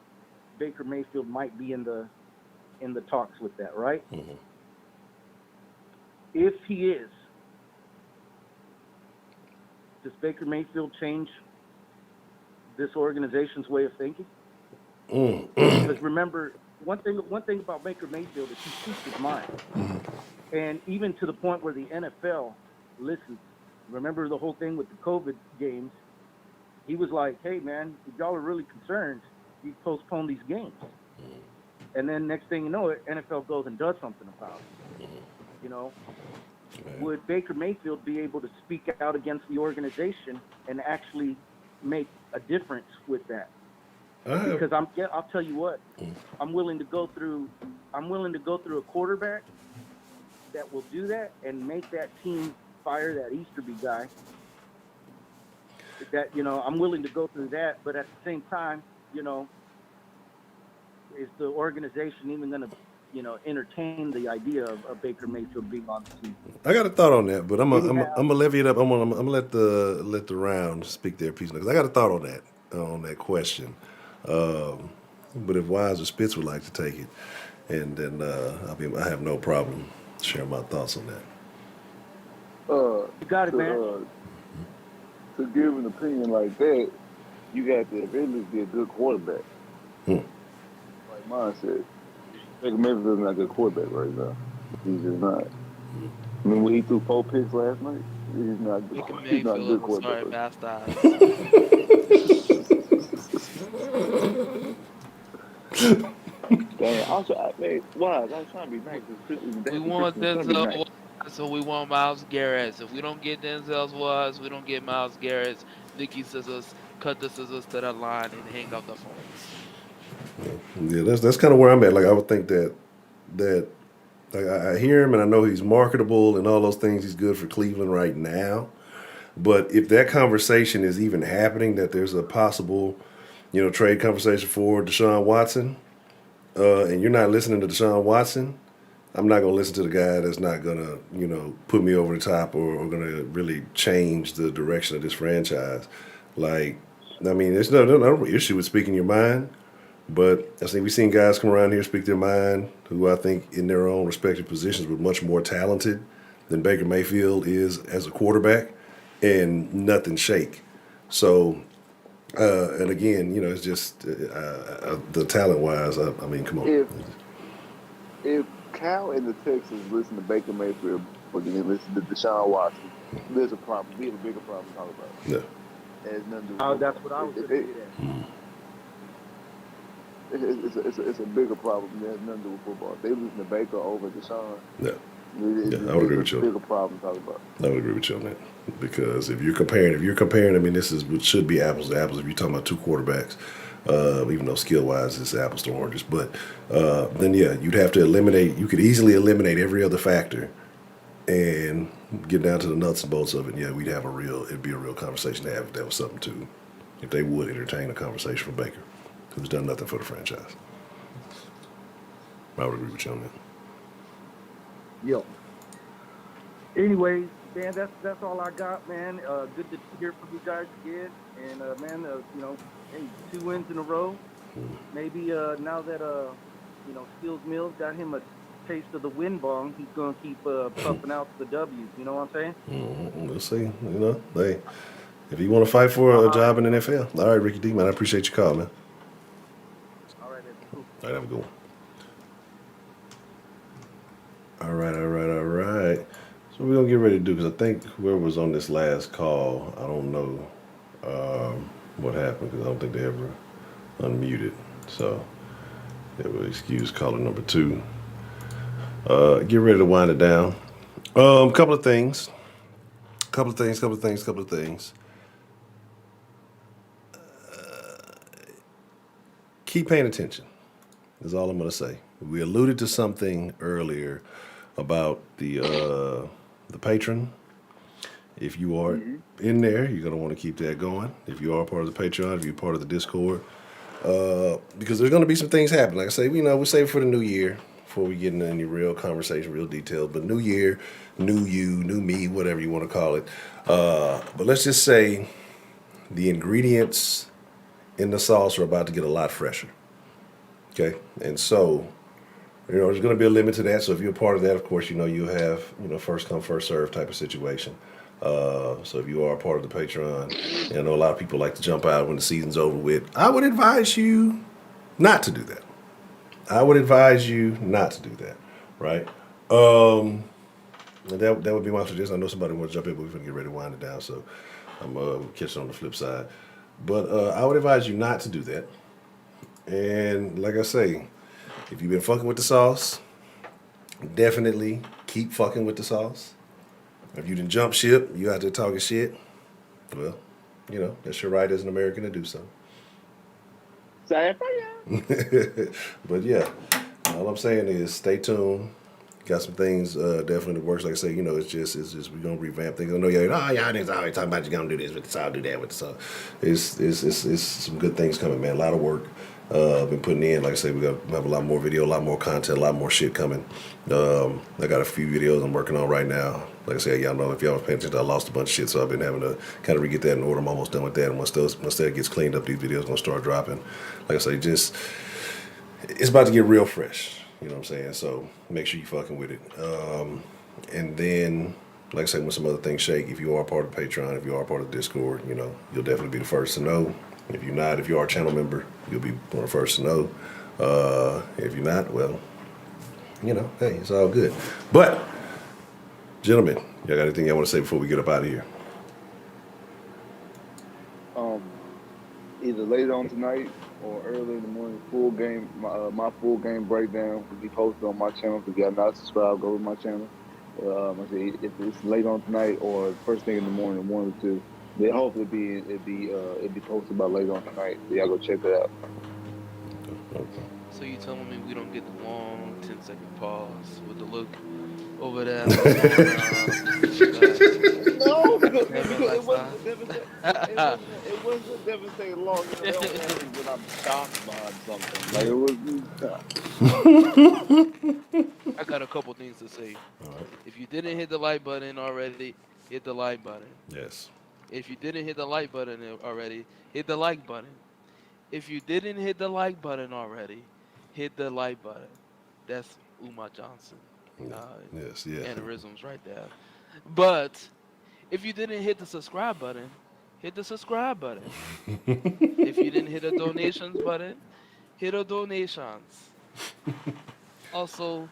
Baker Mayfield might be in the talks with that, right? Mm-hmm. If he is, does Baker Mayfield change this organization's way of thinking? Because remember, one thing about Baker Mayfield is he speaks his mind, and even to the point where the NFL listens. Remember the whole thing with the COVID games? He was like, "Hey, man, if y'all are really concerned, you postpone these games." And then next thing you know, it NFL goes and does something about it. Would Baker Mayfield be able to speak out against the organization and actually make a difference with that? Because I'll tell you what, I'm willing to go through a quarterback that will do that and make that team fire that Easterby guy. That I'm willing to go through that, but at the same time, is the organization even going to entertain the idea of Baker Mayfield being on the team? I got a thought on that, but I'm gonna levy it up. I'm gonna let the round speak their piece because I got a thought on that question. But if Wise or Spitz would like to take it, and then I have no problem sharing my thoughts on that. You got it, man. To give an opinion like that, you got to really be a good quarterback. Like mine said, Baker Mayfield is not a good quarterback right now. He's just not. I mean, when he threw 4 picks last night, he's not a good quarterback. Sorry, bastard. Dang, also, I was trying to be nice. We want Denzel, so we want Myles Garrett. If we don't get Denzel's was, we don't get Myles Garrett. Vicky Scissors, cut the scissors to the line and hang up the phones. Yeah, that's kind of where I'm at. Like I would think that like I hear him and I know he's marketable and all those things. He's good for Cleveland right now. But if that conversation is even happening, that there's a possible, trade conversation for Deshaun Watson, and you're not listening to Deshaun Watson, I'm not going to listen to the guy that's not going to, put me over the top or going to really change the direction of this franchise. Like, I mean, there's no issue with speaking your mind, but I think we've seen guys come around here speak their mind who I think in their own respective positions were much more talented than Baker Mayfield is as a quarterback, and nothing shake. So, and again, it's just the talent-wise, I mean, come on. If Cal and the Texans listen to Baker Mayfield, but then listen to Deshaun Watson, there's a problem. We have a bigger problem to talk about. Yeah. It has nothing to do with That's what I was going to get at. It's a bigger problem. It has nothing to do with football. If they listen to Baker over Deshaun, Yeah, I would agree with you. Bigger problem to talk about. I would agree with you on that because if you're comparing, I mean, this should be apples to apples. If you're talking about two quarterbacks, even though skill-wise it's apples to oranges, but then you'd have to eliminate. You could easily eliminate every other factor and get down to the nuts and bolts of it. Yeah, it'd be a real conversation to have if that was something to, if they would entertain a conversation for Baker, who's done nothing for the franchise. I would agree with you on that. Yo. Anyways, man, that's all I got, man. Good to hear from you guys again. And man, hey, 2 wins in a row. Maybe now that Steele's Mills got him a taste of the wind bong, he's gonna keep puffing out the W's. You know what I'm saying? We'll see. If you want to fight for a Uh-huh. job in the NFL, all right, Ricky D, man, I appreciate your call, man. All right, then. Cool. All right, have a good one. All right. So we're gonna get ready to do because I think whoever was on this last call, I don't know what happened because I don't think they ever unmuted. So they will excuse caller number 2. Get ready to wind it down. Couple of things. Keep paying attention. Is all I'm gonna say. We alluded to something earlier about the patron. If you are in there, you're gonna want to keep that going. If you are part of the Patreon, if you're part of the Discord, because there's gonna be some things happening. Like I say, we save it for the new year before we get into any real conversation, real details. But new year, new you, new me, whatever you want to call it. But let's just say the ingredients in the sauce are about to get a lot fresher. Okay, and so there's going to be a limit to that. So if you're a part of that, of course, you have first come first serve type of situation. So if you are a part of the Patreon, I know a lot of people like to jump out when the season's over with. I would advise you not to do that. Right? And that would be my suggestion. I know somebody wants to jump in, but we're going to get ready to wind it down. So I'm catching on the flip side. But I would advise you not to do that. And like I say, if you've been fucking with the sauce, definitely keep fucking with the sauce. If you didn't jump ship, you out there talking shit, well, that's your right as an American to do so. Sorry for you. But yeah, all I'm saying is stay tuned. Got some things definitely in the works. Like I say, it's just we're gonna revamp things. I know y'all niggas always talking about you gonna do this with the sauce, do that with the sauce. It's some good things coming, man. A lot of work. Been putting in. Like I say, we have a lot more video, a lot more content, a lot more shit coming. I got a few videos I'm working on right now. Like I said, y'all know if y'all was paying attention, I lost a bunch of shit, so I've been having to kind of re-get that in order. I'm almost done with that, and once that gets cleaned up, these videos gonna start dropping. Like I say, it's about to get real fresh. You know what I'm saying? So make sure you fucking with it. And then, like I said, when some other things shake, if you are part of Patreon, if you are part of Discord, you'll definitely be the first to know. If you're not, if you are a channel member, you'll be one of the first to know. If you're not, well, hey, it's all good. But, gentlemen, y'all got anything y'all want to say before we get up out of here? Either later on tonight or early in the morning, full game. My full game breakdown will be posted on my channel. If y'all not subscribed, go to my channel. I say if it's late on tonight or first thing in the morning, 1 or 2. They hopefully it'd be posted by later on tonight. So y'all go check that out. Okay. So you telling me we don't get the long 10-second pause with the look over there? No, because it wasn't devastating long. They don't have me when I'm shocked behind something. Like it was. I got a couple things to say. All right. If you didn't hit the like button already, hit the like button. Yes. If you didn't hit the like button already, hit the like button. If you didn't hit the like button already, hit the like button. That's Umar Johnson. Yes, yeah. Aneurysms right there. But if you didn't hit the subscribe button, hit the subscribe button. If you didn't hit the donations button, hit the donations. Also,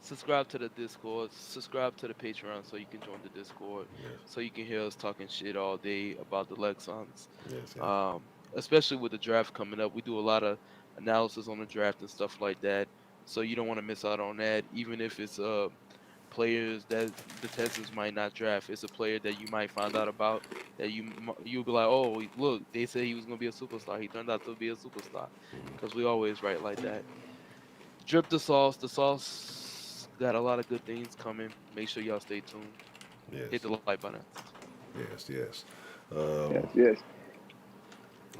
subscribe to the Discord, subscribe to the Patreon so you can join the Discord, so you can hear us talking shit all day about the Lexons. Yes, yeah. Especially with the draft coming up, we do a lot of analysis on the draft and stuff like that. So you don't want to miss out on that, even if it's players that the Texans might not draft. It's a player that you might find out about that you'll be like, oh, look, they said he was gonna be a superstar. He turned out to be a superstar, because we always write like that. Drip the sauce. The sauce got a lot of good things coming. Make sure y'all stay tuned. Yes. Hit the like button. Yes. Yes.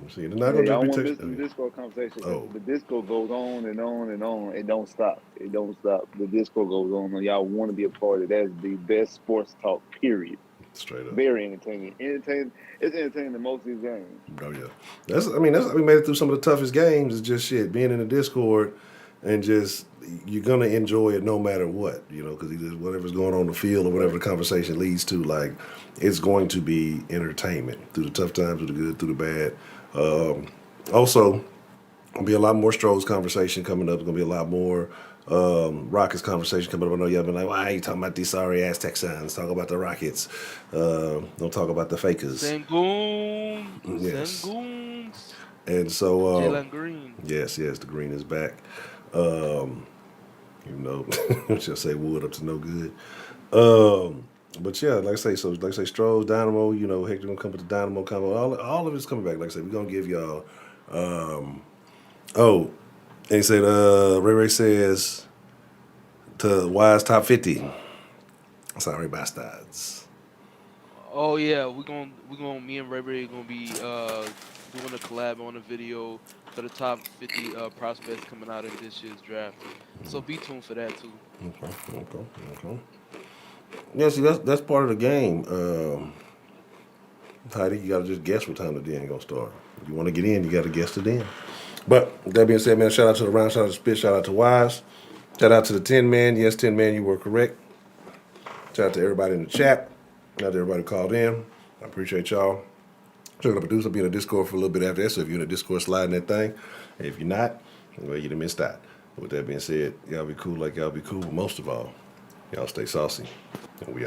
See, they're not gonna y'all be want to text- miss the Discord conversation. Oh. The Discord goes on and on and on. It don't stop. The Discord goes on. And y'all want to be a part of that. That's the best sports talk, period. Straight up. Very entertaining. It's entertaining than most of these games. Oh yeah. That's we made it through some of the toughest games. It's just shit. Being in the Discord and just you're gonna enjoy it no matter what, because whatever's going on in the field or whatever the conversation leads to, like it's going to be entertainment through the tough times, through the good, through the bad. Also, gonna be a lot more Stroh's conversation coming up. There's gonna be a lot more Rockets conversation coming up. I know y'all been like, why are you talking about these sorry ass Texans? Talk about the Rockets. Don't talk about the Fakers. Sengun. Yes. Senguns. And so, Jalen Green. yes, the green is back. Just say wood up to no good. But yeah, like I say, Stroh's Dynamo. Hector gonna come with the Dynamo combo. All of it's coming back. Like I say, we're gonna give y'all. And he said, Ray says to Wise top 50. Sorry, bastards. Oh yeah, me and Ray Ray gonna be doing a collab on a video for the top 50 prospects coming out in this year's draft. So be tuned for that too. Okay. Yeah, see, that's part of the game. Heidi, you gotta just guess what time the den gonna start. If you want to get in, you gotta guess the den. But that being said, man, shout out to the round, shout out to Spit, shout out to Wise, shout out to the 10 man. Yes, 10 man, you were correct. Shout out to everybody in the chat. Shout out to everybody who called in. I appreciate y'all. Check out the producer. I'll be in the Discord for a little bit after that. So if you're in the Discord, sliding that thing. If you're not, well, you done missed out. With that being said, y'all be cool like y'all be cool. But most of all, y'all stay saucy. And we